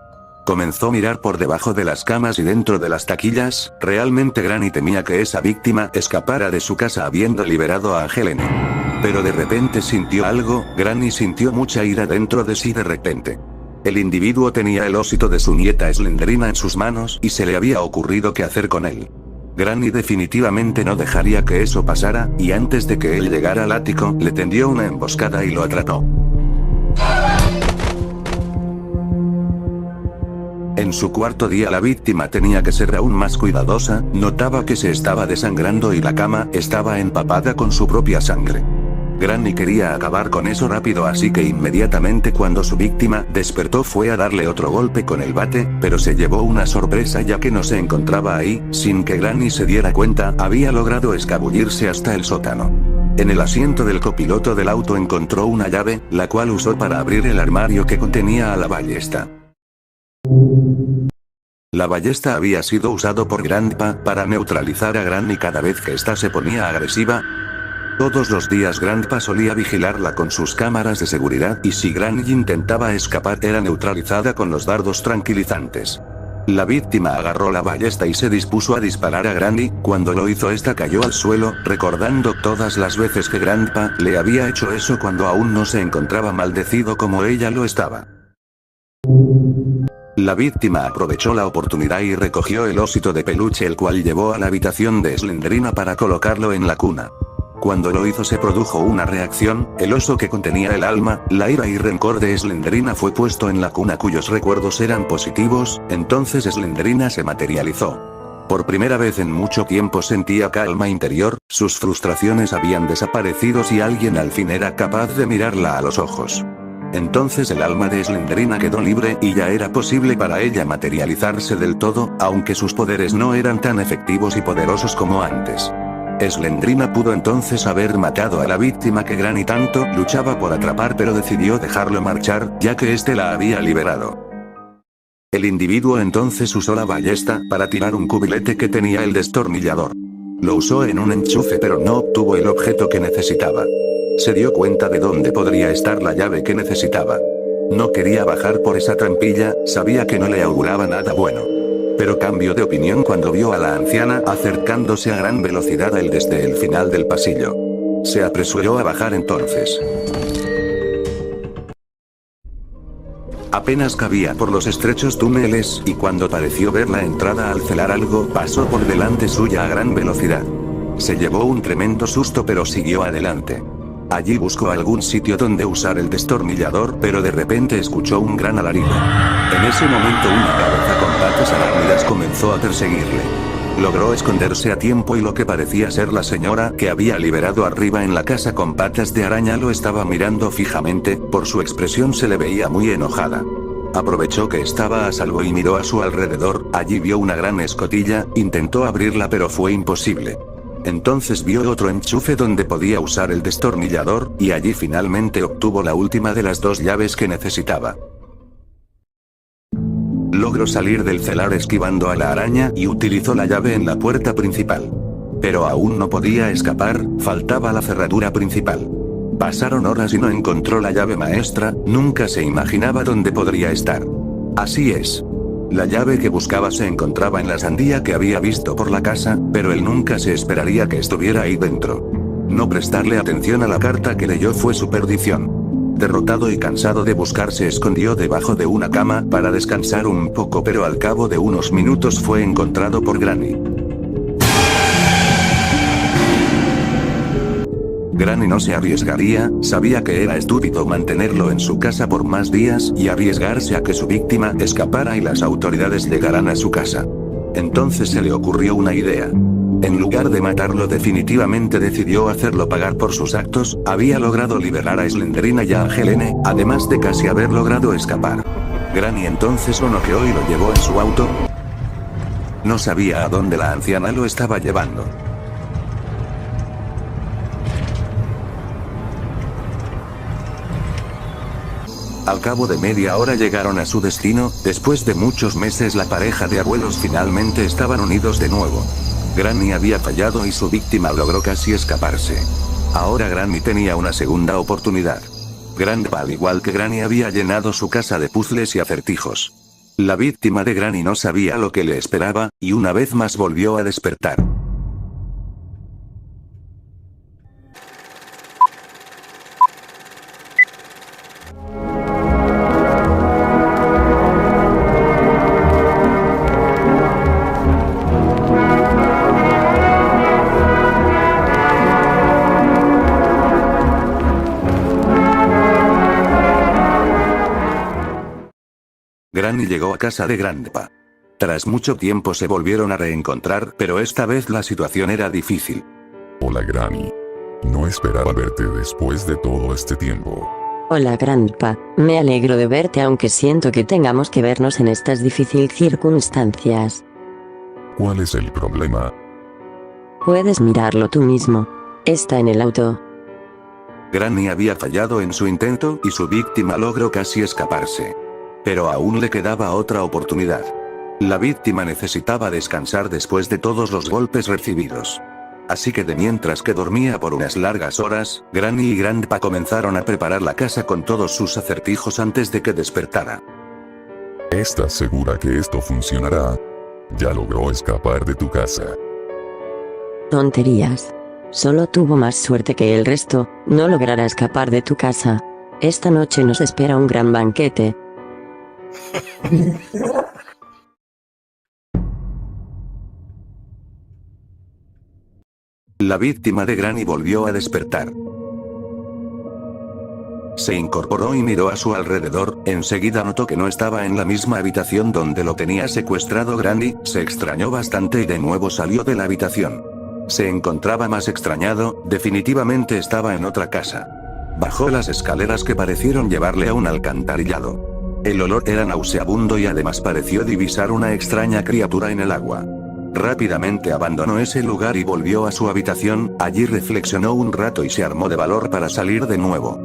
Comenzó a mirar por debajo de las camas y dentro de las taquillas, realmente Granny temía que esa víctima escapara de su casa habiendo liberado a Helene. Pero de repente sintió algo, Granny sintió mucha ira dentro de sí de repente. El individuo tenía el ósito de su nieta Slenderina en sus manos y se le había ocurrido qué hacer con él. Granny definitivamente no dejaría que eso pasara, y antes de que él llegara al ático, le tendió una emboscada y lo atrapó. En su cuarto día la víctima tenía que ser aún más cuidadosa, notaba que se estaba desangrando y la cama estaba empapada con su propia sangre. Granny quería acabar con eso rápido, así que inmediatamente cuando su víctima despertó fue a darle otro golpe con el bate, pero se llevó una sorpresa ya que no se encontraba ahí, sin que Granny se diera cuenta, había logrado escabullirse hasta el sótano. En el asiento del copiloto del auto encontró una llave, la cual usó para abrir el armario que contenía a la ballesta. La ballesta había sido usado por Grandpa para neutralizar a Granny cada vez que ésta se ponía agresiva. Todos los días Grandpa solía vigilarla con sus cámaras de seguridad y si Granny intentaba escapar era neutralizada con los dardos tranquilizantes. La víctima agarró la ballesta y se dispuso a disparar a Granny, cuando lo hizo esta cayó al suelo, recordando todas las veces que Grandpa le había hecho eso cuando aún no se encontraba maldecido como ella lo estaba. La víctima aprovechó la oportunidad y recogió el osito de peluche el cual llevó a la habitación de Slenderina para colocarlo en la cuna. Cuando lo hizo se produjo una reacción, el oso que contenía el alma, la ira y rencor de Slenderina fue puesto en la cuna cuyos recuerdos eran positivos, entonces Slenderina se materializó. Por primera vez en mucho tiempo sentía calma interior, sus frustraciones habían desaparecido y alguien al fin era capaz de mirarla a los ojos. Entonces el alma de Slenderina quedó libre y ya era posible para ella materializarse del todo, aunque sus poderes no eran tan efectivos y poderosos como antes. Slenderina pudo entonces haber matado a la víctima que Granny tanto luchaba por atrapar, pero decidió dejarlo marchar, ya que éste la había liberado. El individuo entonces usó la ballesta para tirar un cubilete que tenía el destornillador. Lo usó en un enchufe pero no obtuvo el objeto que necesitaba. Se dio cuenta de dónde podría estar la llave que necesitaba. No quería bajar por esa trampilla, sabía que no le auguraba nada bueno. Pero cambió de opinión cuando vio a la anciana acercándose a gran velocidad a él desde el final del pasillo. Se apresuró a bajar entonces. Apenas cabía por los estrechos túneles y cuando pareció ver la entrada al celar algo pasó por delante suya a gran velocidad. Se llevó un tremendo susto pero siguió adelante. Allí buscó algún sitio donde usar el destornillador, pero de repente escuchó un gran alarido. En ese momento una cabeza con patas arácnidas comenzó a perseguirle. Logró esconderse a tiempo y lo que parecía ser la señora que había liberado arriba en la casa con patas de araña lo estaba mirando fijamente, por su expresión se le veía muy enojada. Aprovechó que estaba a salvo y miró a su alrededor, allí vio una gran escotilla, intentó abrirla pero fue imposible. Entonces vio otro enchufe donde podía usar el destornillador, y allí finalmente obtuvo la última de las dos llaves que necesitaba. Logró salir del celar esquivando a la araña y utilizó la llave en la puerta principal. Pero aún no podía escapar, faltaba la cerradura principal. Pasaron horas y no encontró la llave maestra, nunca se imaginaba dónde podría estar. Así es. La llave que buscaba se encontraba en la sandía que había visto por la casa, pero él nunca se esperaría que estuviera ahí dentro. No prestarle atención a la carta que leyó fue su perdición. Derrotado y cansado de buscar, se escondió debajo de una cama para descansar un poco, pero al cabo de unos minutos fue encontrado por Granny. Granny no se arriesgaría, sabía que era estúpido mantenerlo en su casa por más días y arriesgarse a que su víctima escapara y las autoridades llegaran a su casa. Entonces se le ocurrió una idea. En lugar de matarlo definitivamente, decidió hacerlo pagar por sus actos. Había logrado liberar a Slenderina y a Angelene, además de casi haber logrado escapar. Granny entonces lo noqueó y lo llevó en su auto. No sabía a dónde la anciana lo estaba llevando. Al cabo de media hora llegaron a su destino. Después de muchos meses, la pareja de abuelos finalmente estaban unidos de nuevo. Granny había fallado y su víctima logró casi escaparse. Ahora Granny tenía una segunda oportunidad. Grandpa, al igual que Granny, había llenado su casa de puzzles y acertijos. La víctima de Granny no sabía lo que le esperaba, y una vez más volvió a despertar. Granny llegó a casa de Grandpa. Tras mucho tiempo se volvieron a reencontrar, pero esta vez la situación era difícil. Hola Granny. No esperaba verte después de todo este tiempo. Hola Grandpa, me alegro de verte, aunque siento que tengamos que vernos en estas difíciles circunstancias. ¿Cuál es el problema? Puedes mirarlo tú mismo. Está en el auto. Granny había fallado en su intento y su víctima logró casi escaparse. Pero aún le quedaba otra oportunidad. La víctima necesitaba descansar después de todos los golpes recibidos. Así que mientras que dormía por unas largas horas, Granny y Grandpa comenzaron a preparar la casa con todos sus acertijos antes de que despertara. ¿Estás segura que esto funcionará? Ya logró escapar de tu casa. Tonterías. Solo tuvo más suerte que el resto, no logrará escapar de tu casa. Esta noche nos espera un gran banquete. La víctima de Granny volvió a despertar. Se incorporó y miró a su alrededor. Enseguida notó que no estaba en la misma habitación donde lo tenía secuestrado Granny. Se extrañó bastante y de nuevo salió de la habitación. Se encontraba más extrañado, definitivamente estaba en otra casa. Bajó las escaleras que parecieron llevarle a un alcantarillado. El olor era nauseabundo y además pareció divisar una extraña criatura en el agua. Rápidamente abandonó ese lugar y volvió a su habitación. Allí reflexionó un rato y se armó de valor para salir de nuevo.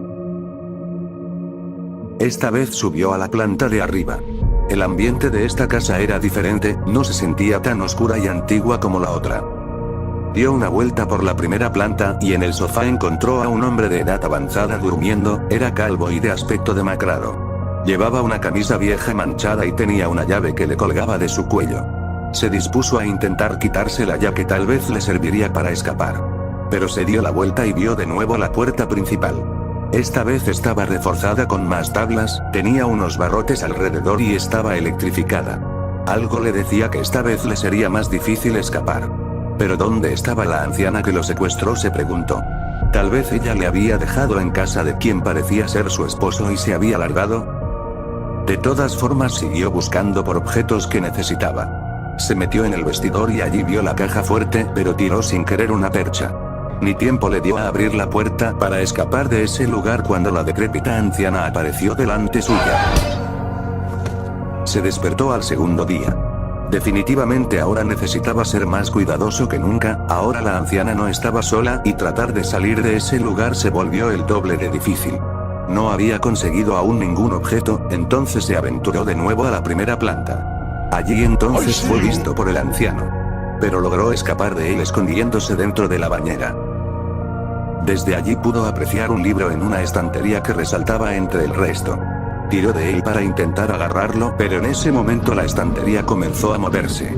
Esta vez subió a la planta de arriba. El ambiente de esta casa era diferente, no se sentía tan oscura y antigua como la otra. Dio una vuelta por la primera planta y en el sofá encontró a un hombre de edad avanzada durmiendo. Era calvo y de aspecto demacrado. Llevaba una camisa vieja manchada y tenía una llave que le colgaba de su cuello. Se dispuso a intentar quitársela, ya que tal vez le serviría para escapar. Pero se dio la vuelta y vio de nuevo la puerta principal. Esta vez estaba reforzada con más tablas, tenía unos barrotes alrededor y estaba electrificada. Algo le decía que esta vez le sería más difícil escapar. ¿Pero dónde estaba la anciana que lo secuestró?, se preguntó. Tal vez ella le había dejado en casa de quien parecía ser su esposo y se había largado. De todas formas siguió buscando por objetos que necesitaba. Se metió en el vestidor y allí vio la caja fuerte, pero tiró sin querer una percha. Ni tiempo le dio a abrir la puerta para escapar de ese lugar cuando la decrépita anciana apareció delante suya. Se despertó al segundo día. Definitivamente ahora necesitaba ser más cuidadoso que nunca. Ahora la anciana no estaba sola y tratar de salir de ese lugar se volvió el doble de difícil. No había conseguido aún ningún objeto, entonces se aventuró de nuevo a la primera planta. Allí entonces fue visto por el anciano. Pero logró escapar de él escondiéndose dentro de la bañera. Desde allí pudo apreciar un libro en una estantería que resaltaba entre el resto. Tiró de él para intentar agarrarlo, pero en ese momento la estantería comenzó a moverse.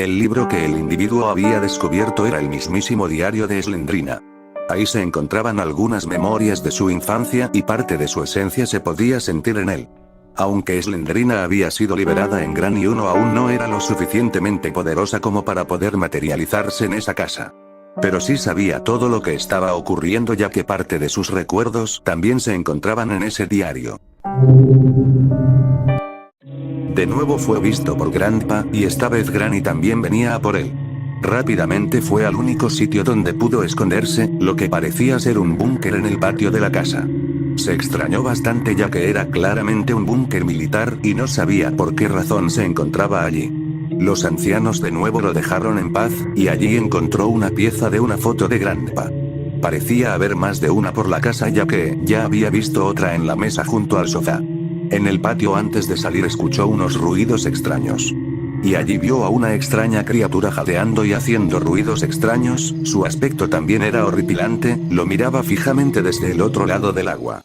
El libro que el individuo había descubierto era el mismísimo diario de Slendrina. Ahí se encontraban algunas memorias de su infancia y parte de su esencia se podía sentir en él. Aunque Slendrina había sido liberada en Gran y Uno aún no era lo suficientemente poderosa como para poder materializarse en esa casa. Pero sí sabía todo lo que estaba ocurriendo ya que parte de sus recuerdos también se encontraban en ese diario. De nuevo fue visto por Grandpa, y esta vez Granny también venía a por él. Rápidamente fue al único sitio donde pudo esconderse, lo que parecía ser un búnker en el patio de la casa. Se extrañó bastante ya que era claramente un búnker militar y no sabía por qué razón se encontraba allí. Los ancianos de nuevo lo dejaron en paz, y allí encontró una pieza de una foto de Grandpa. Parecía haber más de una por la casa ya que ya había visto otra en la mesa junto al sofá. En el patio antes de salir escuchó unos ruidos extraños. Y allí vio a una extraña criatura jadeando y haciendo ruidos extraños, su aspecto también era horripilante, lo miraba fijamente desde el otro lado del agua.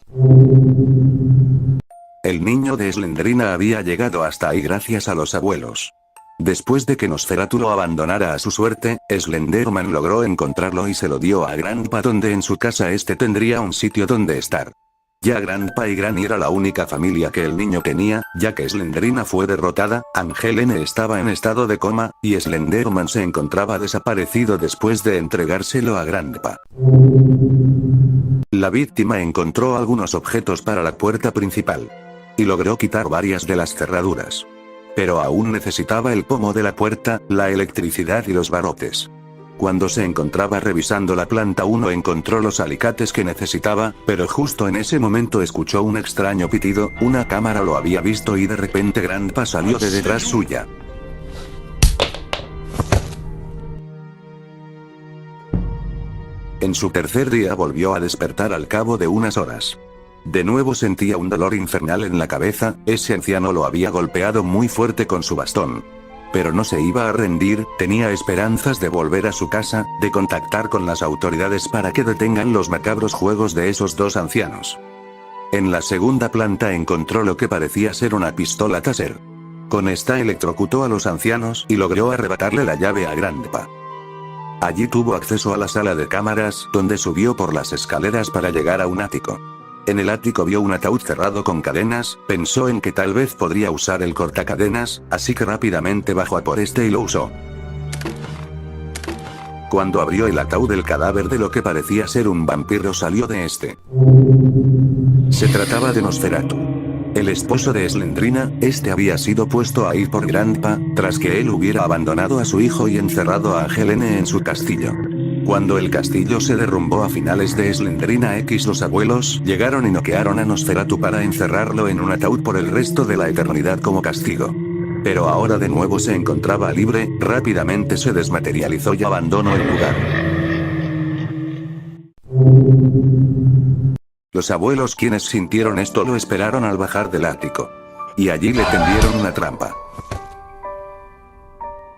El niño de Slendrina había llegado hasta ahí gracias a los abuelos. Después de que Nosferatu lo abandonara a su suerte, Slenderman logró encontrarlo y se lo dio a Grandpa donde en su casa este tendría un sitio donde estar. Ya Grandpa y Granny era la única familia que el niño tenía, ya que Slendrina fue derrotada, Angelene estaba en estado de coma, y Slenderman se encontraba desaparecido después de entregárselo a Grandpa. La víctima encontró algunos objetos para la puerta principal. Y logró quitar varias de las cerraduras. Pero aún necesitaba el pomo de la puerta, la electricidad y los barrotes. Cuando se encontraba revisando la planta 1 encontró los alicates que necesitaba, pero justo en ese momento escuchó un extraño pitido, una cámara lo había visto y de repente Grandpa salió de detrás suya. En su tercer día volvió a despertar al cabo de unas horas. De nuevo sentía un dolor infernal en la cabeza, ese anciano lo había golpeado muy fuerte con su bastón. Pero no se iba a rendir, tenía esperanzas de volver a su casa, de contactar con las autoridades para que detengan los macabros juegos de esos dos ancianos. En la segunda planta encontró lo que parecía ser una pistola taser. Con esta electrocutó a los ancianos y logró arrebatarle la llave a Grandpa. Allí tuvo acceso a la sala de cámaras, donde subió por las escaleras para llegar a un ático. En el ático vio un ataúd cerrado con cadenas, pensó en que tal vez podría usar el cortacadenas, así que rápidamente bajó a por este y lo usó. Cuando abrió el ataúd el cadáver de lo que parecía ser un vampiro salió de este. Se trataba de Nosferatu. El esposo de Slendrina, este había sido puesto ahí por Grandpa, tras que él hubiera abandonado a su hijo y encerrado a Angelene en su castillo. Cuando el castillo se derrumbó a finales de Slendrina X, los abuelos llegaron y noquearon a Nosferatu para encerrarlo en un ataúd por el resto de la eternidad como castigo. Pero ahora de nuevo se encontraba libre, rápidamente se desmaterializó y abandonó el lugar. Los abuelos quienes sintieron esto lo esperaron al bajar del ático. Y allí le tendieron una trampa.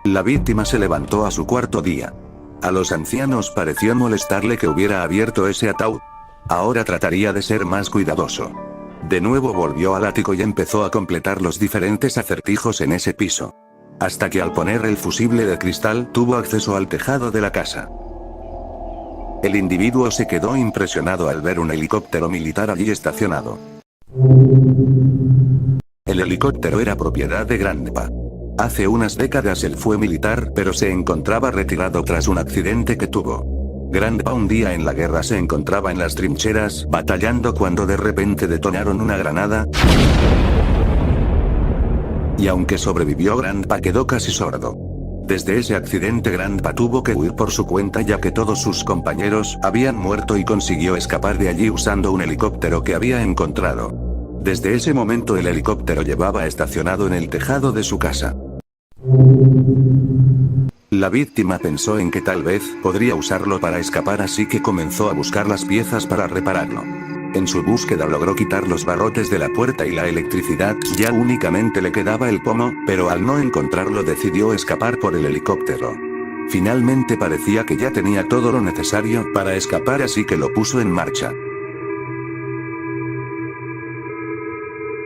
La víctima se levantó a su cuarto día. A los ancianos pareció molestarle que hubiera abierto ese ataúd. Ahora trataría de ser más cuidadoso. De nuevo volvió al ático y empezó a completar los diferentes acertijos en ese piso. Hasta que al poner el fusible de cristal tuvo acceso al tejado de la casa. El individuo se quedó impresionado al ver un helicóptero militar allí estacionado. El helicóptero era propiedad de Grandpa. Hace unas décadas él fue militar, pero se encontraba retirado tras un accidente que tuvo. Grandpa un día en la guerra se encontraba en las trincheras, batallando cuando de repente detonaron una granada. Y aunque sobrevivió, Grandpa quedó casi sordo. Desde ese accidente Grandpa tuvo que huir por su cuenta ya que todos sus compañeros habían muerto y consiguió escapar de allí usando un helicóptero que había encontrado. Desde ese momento el helicóptero llevaba estacionado en el tejado de su casa. La víctima pensó en que tal vez podría usarlo para escapar, así que comenzó a buscar las piezas para repararlo. En su búsqueda logró quitar los barrotes de la puerta y la electricidad, ya únicamente le quedaba el pomo, pero al no encontrarlo decidió escapar por el helicóptero. Finalmente parecía que ya tenía todo lo necesario para escapar, así que lo puso en marcha.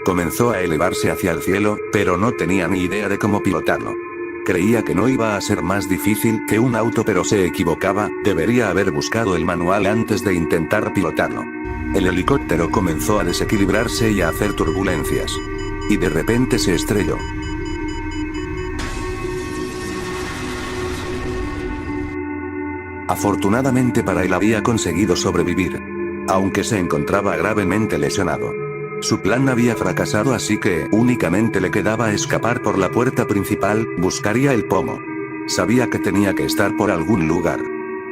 Comenzó a elevarse hacia el cielo, pero no tenía ni idea de cómo pilotarlo. Creía que no iba a ser más difícil que un auto, pero se equivocaba, debería haber buscado el manual antes de intentar pilotarlo. El helicóptero comenzó a desequilibrarse y a hacer turbulencias. Y de repente se estrelló. Afortunadamente para él había conseguido sobrevivir, aunque se encontraba gravemente lesionado. Su plan había fracasado, así que únicamente le quedaba escapar por la puerta principal. Buscaría el pomo. Sabía que tenía que estar por algún lugar.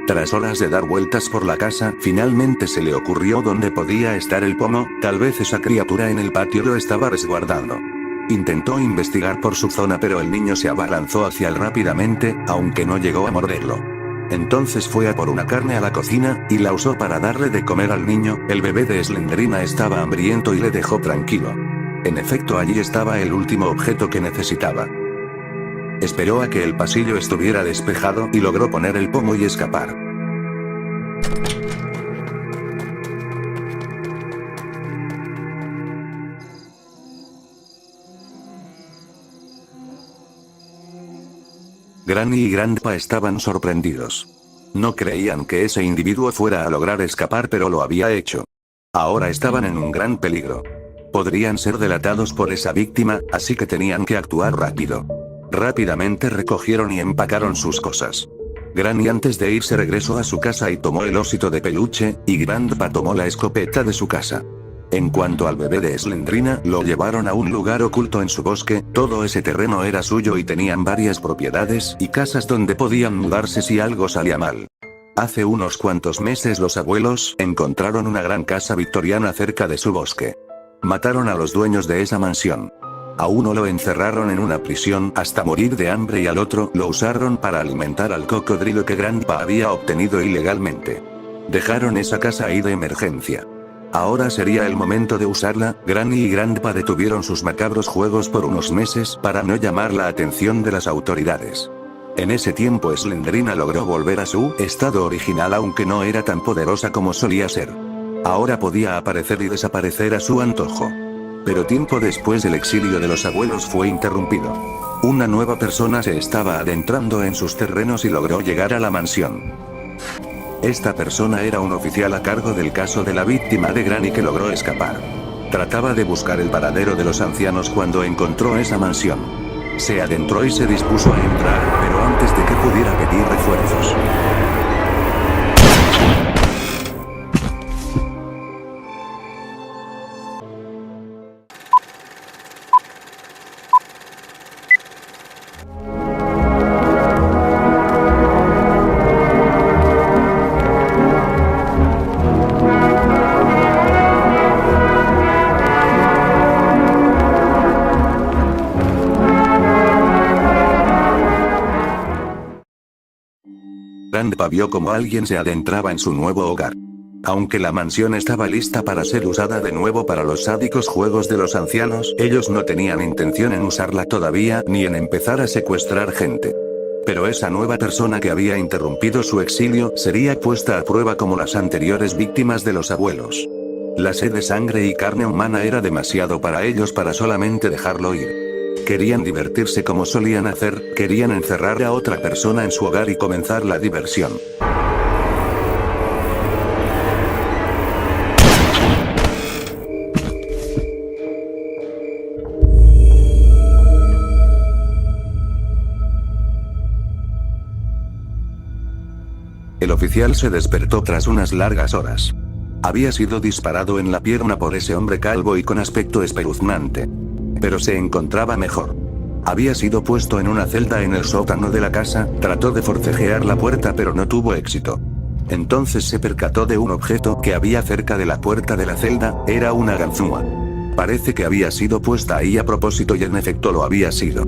Tras horas de dar vueltas por la casa, finalmente se le ocurrió dónde podía estar el pomo. Tal vez esa criatura en el patio lo estaba resguardando. Intentó investigar por su zona, pero el niño se abalanzó hacia él rápidamente, aunque no llegó a morderlo. Entonces fue a por una carne a la cocina, y la usó para darle de comer al niño. El bebé de Slenderina estaba hambriento y le dejó tranquilo. En efecto, allí estaba el último objeto que necesitaba. Esperó a que el pasillo estuviera despejado y logró poner el pomo y escapar. Granny y Grandpa estaban sorprendidos. No creían que ese individuo fuera a lograr escapar, pero lo había hecho. Ahora estaban en un gran peligro. Podrían ser delatados por esa víctima, así que tenían que actuar rápido. Rápidamente recogieron y empacaron sus cosas. Granny antes de irse regresó a su casa y tomó el osito de peluche, y Grandpa tomó la escopeta de su casa. En cuanto al bebé de Slenderina, lo llevaron a un lugar oculto en su bosque. Todo ese terreno era suyo y tenían varias propiedades y casas donde podían mudarse si algo salía mal. Hace unos cuantos meses los abuelos encontraron una gran casa victoriana cerca de su bosque. Mataron a los dueños de esa mansión. A uno lo encerraron en una prisión hasta morir de hambre y al otro lo usaron para alimentar al cocodrilo que Grandpa había obtenido ilegalmente. Dejaron esa casa ahí de emergencia. Ahora sería el momento de usarla. Granny y Grandpa detuvieron sus macabros juegos por unos meses para no llamar la atención de las autoridades. En ese tiempo Slenderina logró volver a su estado original, aunque no era tan poderosa como solía ser. Ahora podía aparecer y desaparecer a su antojo. Pero tiempo después el exilio de los abuelos fue interrumpido. Una nueva persona se estaba adentrando en sus terrenos y logró llegar a la mansión. Esta persona era un oficial a cargo del caso de la víctima de Granny que logró escapar. Trataba de buscar el paradero de los ancianos cuando encontró esa mansión. Se adentró y se dispuso a entrar, pero antes de que pudiera pedir refuerzos. Grandpa vio como alguien se adentraba en su nuevo hogar. Aunque la mansión estaba lista para ser usada de nuevo para los sádicos juegos de los ancianos, ellos no tenían intención en usarla todavía, ni en empezar a secuestrar gente. Pero esa nueva persona que había interrumpido su exilio sería puesta a prueba como las anteriores víctimas de los abuelos. La sed de sangre y carne humana era demasiado para ellos para solamente dejarlo ir. Querían divertirse como solían hacer, querían encerrar a otra persona en su hogar y comenzar la diversión. El oficial se despertó tras unas largas horas. Había sido disparado en la pierna por ese hombre calvo y con aspecto espeluznante. Pero se encontraba mejor. Había sido puesto en una celda en el sótano de la casa. Trató de forcejear la puerta pero no tuvo éxito. Entonces se percató de un objeto que había cerca de la puerta de la celda. Era una ganzúa. Parece que había sido puesta ahí a propósito y en efecto lo había sido.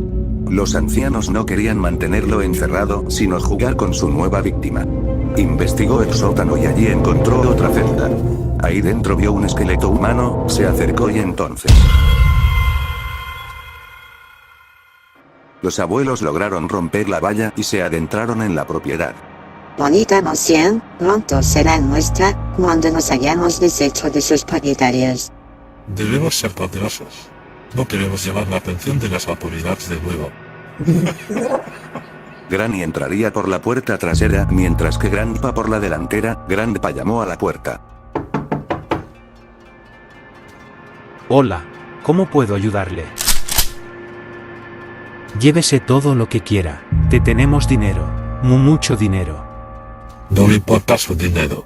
Los ancianos no querían mantenerlo encerrado, sino jugar con su nueva víctima. Investigó el sótano y allí encontró otra celda. Ahí dentro vio un esqueleto humano. Se acercó y entonces... Los abuelos lograron romper la valla y se adentraron en la propiedad. Bonita mansión, pronto será nuestra, cuando nos hayamos deshecho de sus propietarios. Debemos ser poderosos. No queremos llamar la atención de las autoridades de nuevo. Granny entraría por la puerta trasera, mientras que Grandpa por la delantera. Grandpa llamó a la puerta. Hola, ¿cómo puedo ayudarle? Llévese todo lo que quiera. Te tenemos dinero. Mucho dinero. No le importa su dinero.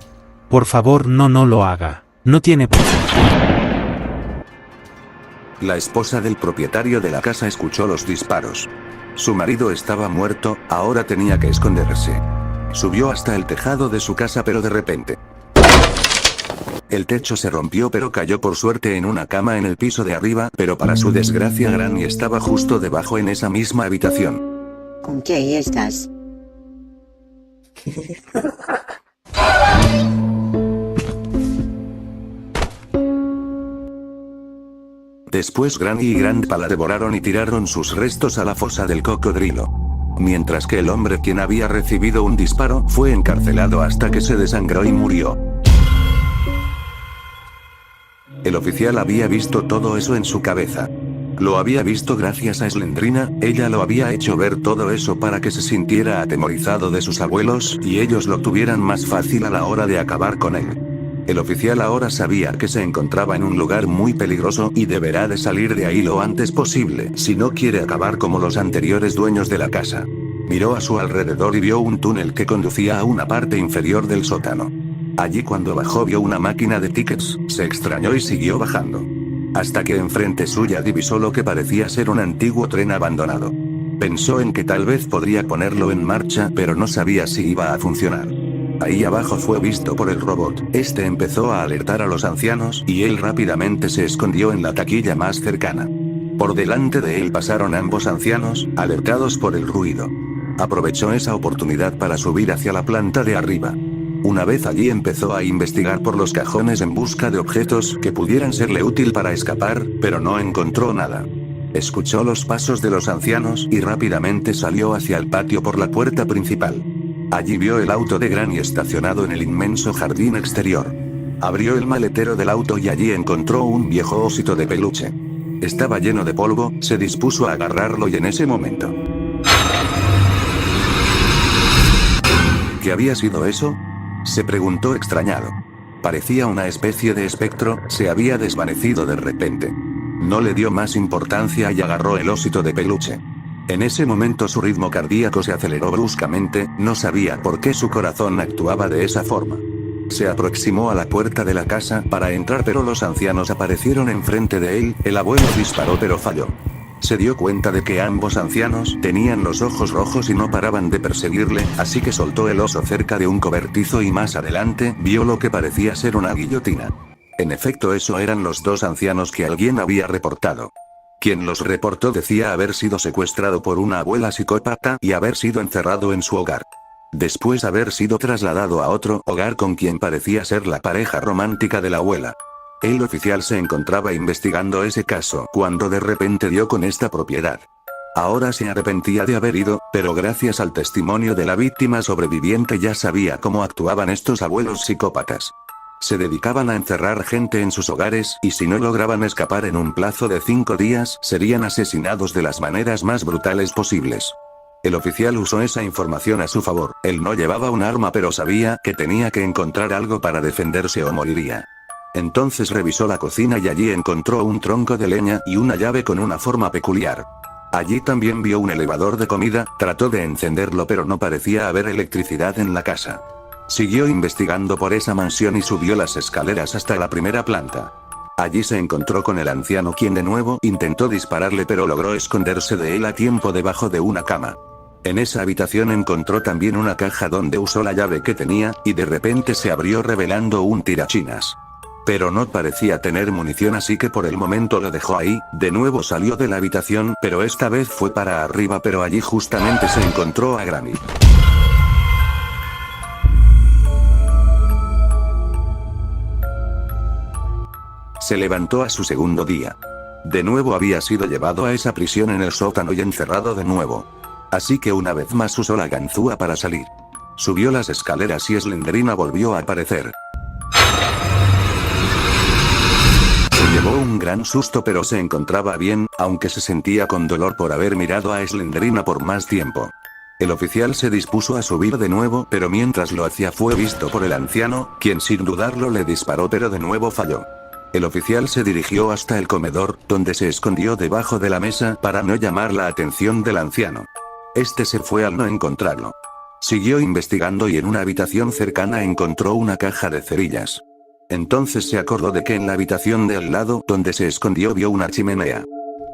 Por favor, no lo haga. No tiene por qué. La esposa del propietario de la casa escuchó los disparos. Su marido estaba muerto, ahora tenía que esconderse. Subió hasta el tejado de su casa, pero de repente el techo se rompió, pero cayó por suerte en una cama en el piso de arriba, pero para su desgracia Granny estaba justo debajo en esa misma habitación. ¿Con qué estás? Después Granny y Grandpa la devoraron y tiraron sus restos a la fosa del cocodrilo. Mientras que el hombre quien había recibido un disparo fue encarcelado hasta que se desangró y murió. El oficial había visto todo eso en su cabeza. Lo había visto gracias a Slendrina, ella lo había hecho ver todo eso para que se sintiera atemorizado de sus abuelos y ellos lo tuvieran más fácil a la hora de acabar con él. El oficial ahora sabía que se encontraba en un lugar muy peligroso y deberá de salir de ahí lo antes posible si no quiere acabar como los anteriores dueños de la casa. Miró a su alrededor y vio un túnel que conducía a una parte inferior del sótano. Allí cuando bajó vio una máquina de tickets, se extrañó y siguió bajando. Hasta que enfrente suya divisó lo que parecía ser un antiguo tren abandonado. Pensó en que tal vez podría ponerlo en marcha, pero no sabía si iba a funcionar. Ahí abajo fue visto por el robot. Este empezó a alertar a los ancianos y él rápidamente se escondió en la taquilla más cercana. Por delante de él pasaron ambos ancianos, alertados por el ruido. Aprovechó esa oportunidad para subir hacia la planta de arriba. Una vez allí empezó a investigar por los cajones en busca de objetos que pudieran serle útil para escapar, pero no encontró nada. Escuchó los pasos de los ancianos y rápidamente salió hacia el patio por la puerta principal. Allí vio el auto de Granny estacionado en el inmenso jardín exterior. Abrió el maletero del auto y allí encontró un viejo osito de peluche. Estaba lleno de polvo, se dispuso a agarrarlo y en ese momento... ¿Qué había sido eso?, se preguntó extrañado. Parecía una especie de espectro, se había desvanecido de repente. No le dio más importancia y agarró el osito de peluche. En ese momento su ritmo cardíaco se aceleró bruscamente, no sabía por qué su corazón actuaba de esa forma. Se aproximó a la puerta de la casa para entrar, pero los ancianos aparecieron enfrente de él, el abuelo disparó pero falló. Se dio cuenta de que ambos ancianos tenían los ojos rojos y no paraban de perseguirle, así que soltó el oso cerca de un cobertizo y más adelante vio lo que parecía ser una guillotina. En efecto, eso eran los dos ancianos que alguien había reportado. Quien los reportó decía haber sido secuestrado por una abuela psicópata y haber sido encerrado en su hogar. Después haber sido trasladado a otro hogar con quien parecía ser la pareja romántica de la abuela. El oficial se encontraba investigando ese caso cuando de repente dio con esta propiedad. Ahora se arrepentía de haber ido, pero gracias al testimonio de la víctima sobreviviente ya sabía cómo actuaban estos abuelos psicópatas. Se dedicaban a encerrar gente en sus hogares, y si no lograban escapar en un plazo de 5 días, serían asesinados de las maneras más brutales posibles. El oficial usó esa información a su favor. Él no llevaba un arma, pero sabía que tenía que encontrar algo para defenderse o moriría. Entonces revisó la cocina y allí encontró un tronco de leña y una llave con una forma peculiar. Allí también vio un elevador de comida, trató de encenderlo pero no parecía haber electricidad en la casa. Siguió investigando por esa mansión y subió las escaleras hasta la primera planta. Allí se encontró con el anciano, quien de nuevo intentó dispararle pero logró esconderse de él a tiempo debajo de una cama. En esa habitación encontró también una caja donde usó la llave que tenía, y de repente se abrió revelando un tirachinas. Pero no parecía tener munición, así que por el momento lo dejó ahí. De nuevo salió de la habitación, pero esta vez fue para arriba, pero allí justamente se encontró a Granny. Se levantó a su segundo día. De nuevo había sido llevado a esa prisión en el sótano y encerrado de nuevo. Así que una vez más usó la ganzúa para salir. Subió las escaleras y Slendrina volvió a aparecer. llevó un gran susto, pero se encontraba bien, aunque se sentía con dolor por haber mirado a Slendrina por más tiempo. El oficial se dispuso a subir de nuevo, pero mientras lo hacía fue visto por el anciano, quien sin dudarlo le disparó, pero de nuevo falló. El oficial se dirigió hasta el comedor, donde se escondió debajo de la mesa para no llamar la atención del anciano. Este se fue al no encontrarlo. Siguió investigando y en una habitación cercana encontró una caja de cerillas. Entonces se acordó de que en la habitación de al lado, donde se escondió, vio una chimenea.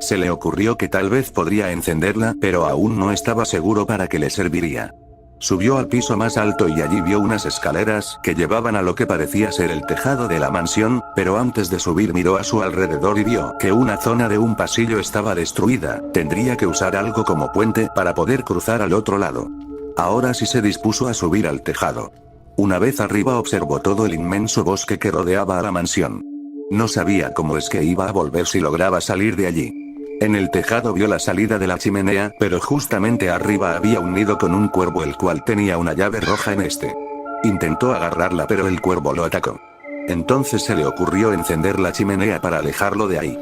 Se le ocurrió que tal vez podría encenderla, pero aún no estaba seguro para qué le serviría. Subió al piso más alto y allí vio unas escaleras que llevaban a lo que parecía ser el tejado de la mansión, pero antes de subir miró a su alrededor y vio que una zona de un pasillo estaba destruida. Tendría que usar algo como puente para poder cruzar al otro lado. Ahora sí se dispuso a subir al tejado. Una vez arriba observó todo el inmenso bosque que rodeaba a la mansión. No sabía cómo es que iba a volver si lograba salir de allí. En el tejado vio la salida de la chimenea, pero justamente arriba había un nido con un cuervo el cual tenía una llave roja en este. Intentó agarrarla pero el cuervo lo atacó. Entonces se le ocurrió encender la chimenea para alejarlo de ahí.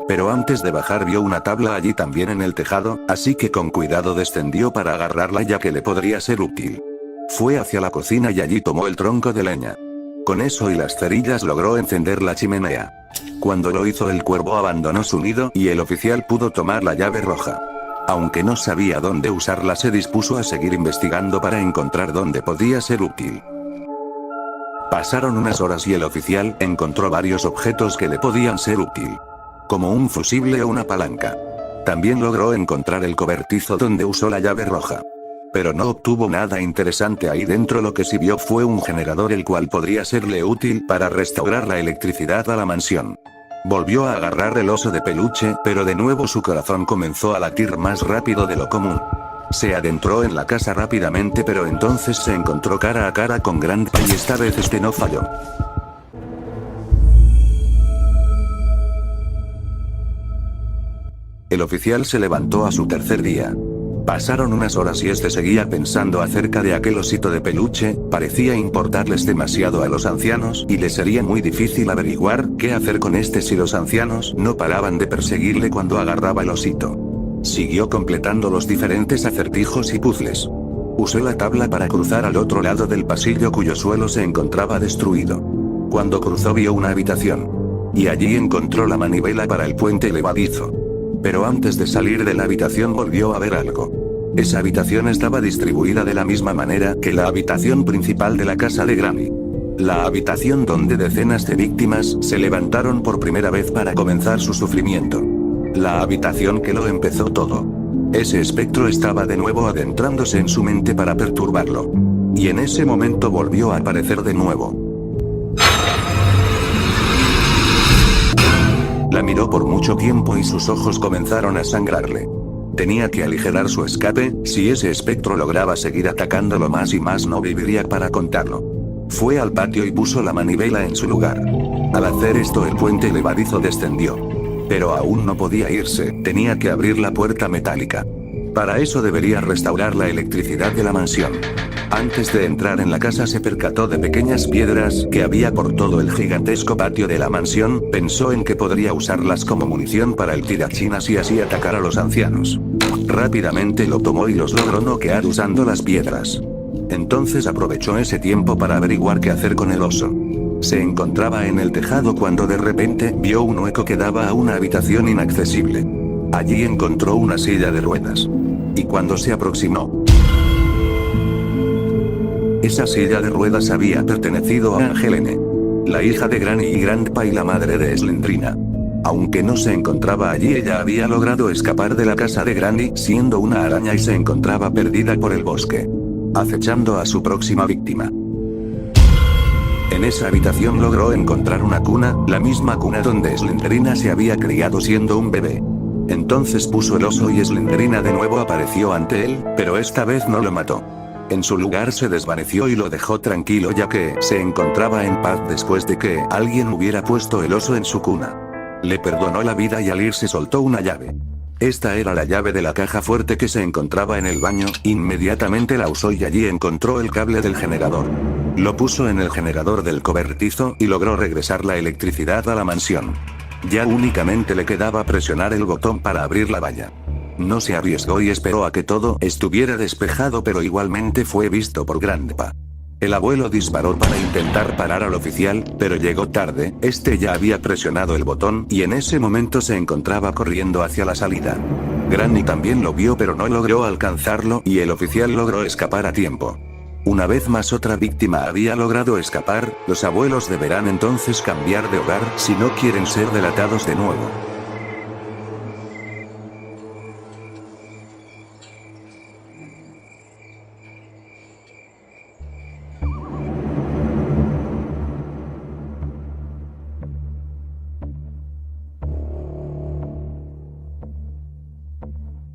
Pero antes de bajar vio una tabla allí también en el tejado, así que con cuidado descendió para agarrarla ya que le podría ser útil. Fue hacia la cocina y allí tomó el tronco de leña. Con eso y las cerillas logró encender la chimenea. Cuando lo hizo el cuervo abandonó su nido y el oficial pudo tomar la llave roja. Aunque no sabía dónde usarla se dispuso a seguir investigando para encontrar dónde podía ser útil. Pasaron unas horas y el oficial encontró varios objetos que le podían ser útil. Como un fusible o una palanca. También logró encontrar el cobertizo donde usó la llave roja. Pero no obtuvo nada interesante ahí dentro. Lo que sí vio fue un generador el cual podría serle útil para restaurar la electricidad a la mansión. Volvió a agarrar el oso de peluche, pero de nuevo su corazón comenzó a latir más rápido de lo común. Se adentró en la casa rápidamente, pero entonces se encontró cara a cara con Grandpa y esta vez este no falló. El oficial se levantó a su tercer día. Pasaron unas horas y este seguía pensando acerca de aquel osito de peluche. Parecía importarles demasiado a los ancianos y le sería muy difícil averiguar qué hacer con este si los ancianos no paraban de perseguirle cuando agarraba el osito. Siguió completando los diferentes acertijos y puzzles. Usó la tabla para cruzar al otro lado del pasillo cuyo suelo se encontraba destruido. Cuando cruzó vio una habitación. Y allí encontró la manivela para el puente levadizo. Pero antes de salir de la habitación volvió a ver algo. Esa habitación estaba distribuida de la misma manera que la habitación principal de la casa de Granny. La habitación donde decenas de víctimas se levantaron por primera vez para comenzar su sufrimiento. La habitación que lo empezó todo. Ese espectro estaba de nuevo adentrándose en su mente para perturbarlo. Y en ese momento volvió a aparecer de nuevo. La miró por mucho tiempo y sus ojos comenzaron a sangrarle. Tenía que aligerar su escape. Si ese espectro lograba seguir atacándolo más y más no viviría para contarlo. Fue al patio y puso la manivela en su lugar. Al hacer esto el puente levadizo descendió. Pero aún no podía irse, tenía que abrir la puerta metálica. Para eso debería restaurar la electricidad de la mansión. Antes de entrar en la casa se percató de pequeñas piedras que había por todo el gigantesco patio de la mansión. Pensó en que podría usarlas como munición para el tirachinas y así atacar a los ancianos. Rápidamente lo tomó y los logró noquear usando las piedras. Entonces aprovechó ese tiempo para averiguar qué hacer con el oso. Se encontraba en el tejado cuando de repente vio un hueco que daba a una habitación inaccesible. Allí encontró una silla de ruedas. Y cuando se aproximó, esa silla de ruedas había pertenecido a Angelene, la hija de Granny y Grandpa y la madre de Slendrina. Aunque no se encontraba allí, ella había logrado escapar de la casa de Granny siendo una araña y se encontraba perdida por el bosque, acechando a su próxima víctima. En esa habitación logró encontrar una cuna, la misma cuna donde Slendrina se había criado siendo un bebé. Entonces puso el oso y Slendrina de nuevo apareció ante él, pero esta vez no lo mató. En su lugar se desvaneció y lo dejó tranquilo ya que se encontraba en paz después de que alguien hubiera puesto el oso en su cuna. Le perdonó la vida y al irse soltó una llave. Esta era la llave de la caja fuerte que se encontraba en el baño. Inmediatamente la usó y allí encontró el cable del generador. Lo puso en el generador del cobertizo y logró regresar la electricidad a la mansión. Ya únicamente le quedaba presionar el botón para abrir la valla. No se arriesgó y esperó a que todo estuviera despejado, pero igualmente fue visto por Grandpa. El abuelo disparó para intentar parar al oficial, pero llegó tarde, este ya había presionado el botón y en ese momento se encontraba corriendo hacia la salida. Granny también lo vio pero no logró alcanzarlo y el oficial logró escapar a tiempo. Una vez más otra víctima había logrado escapar, los abuelos deberán entonces cambiar de hogar si no quieren ser delatados de nuevo.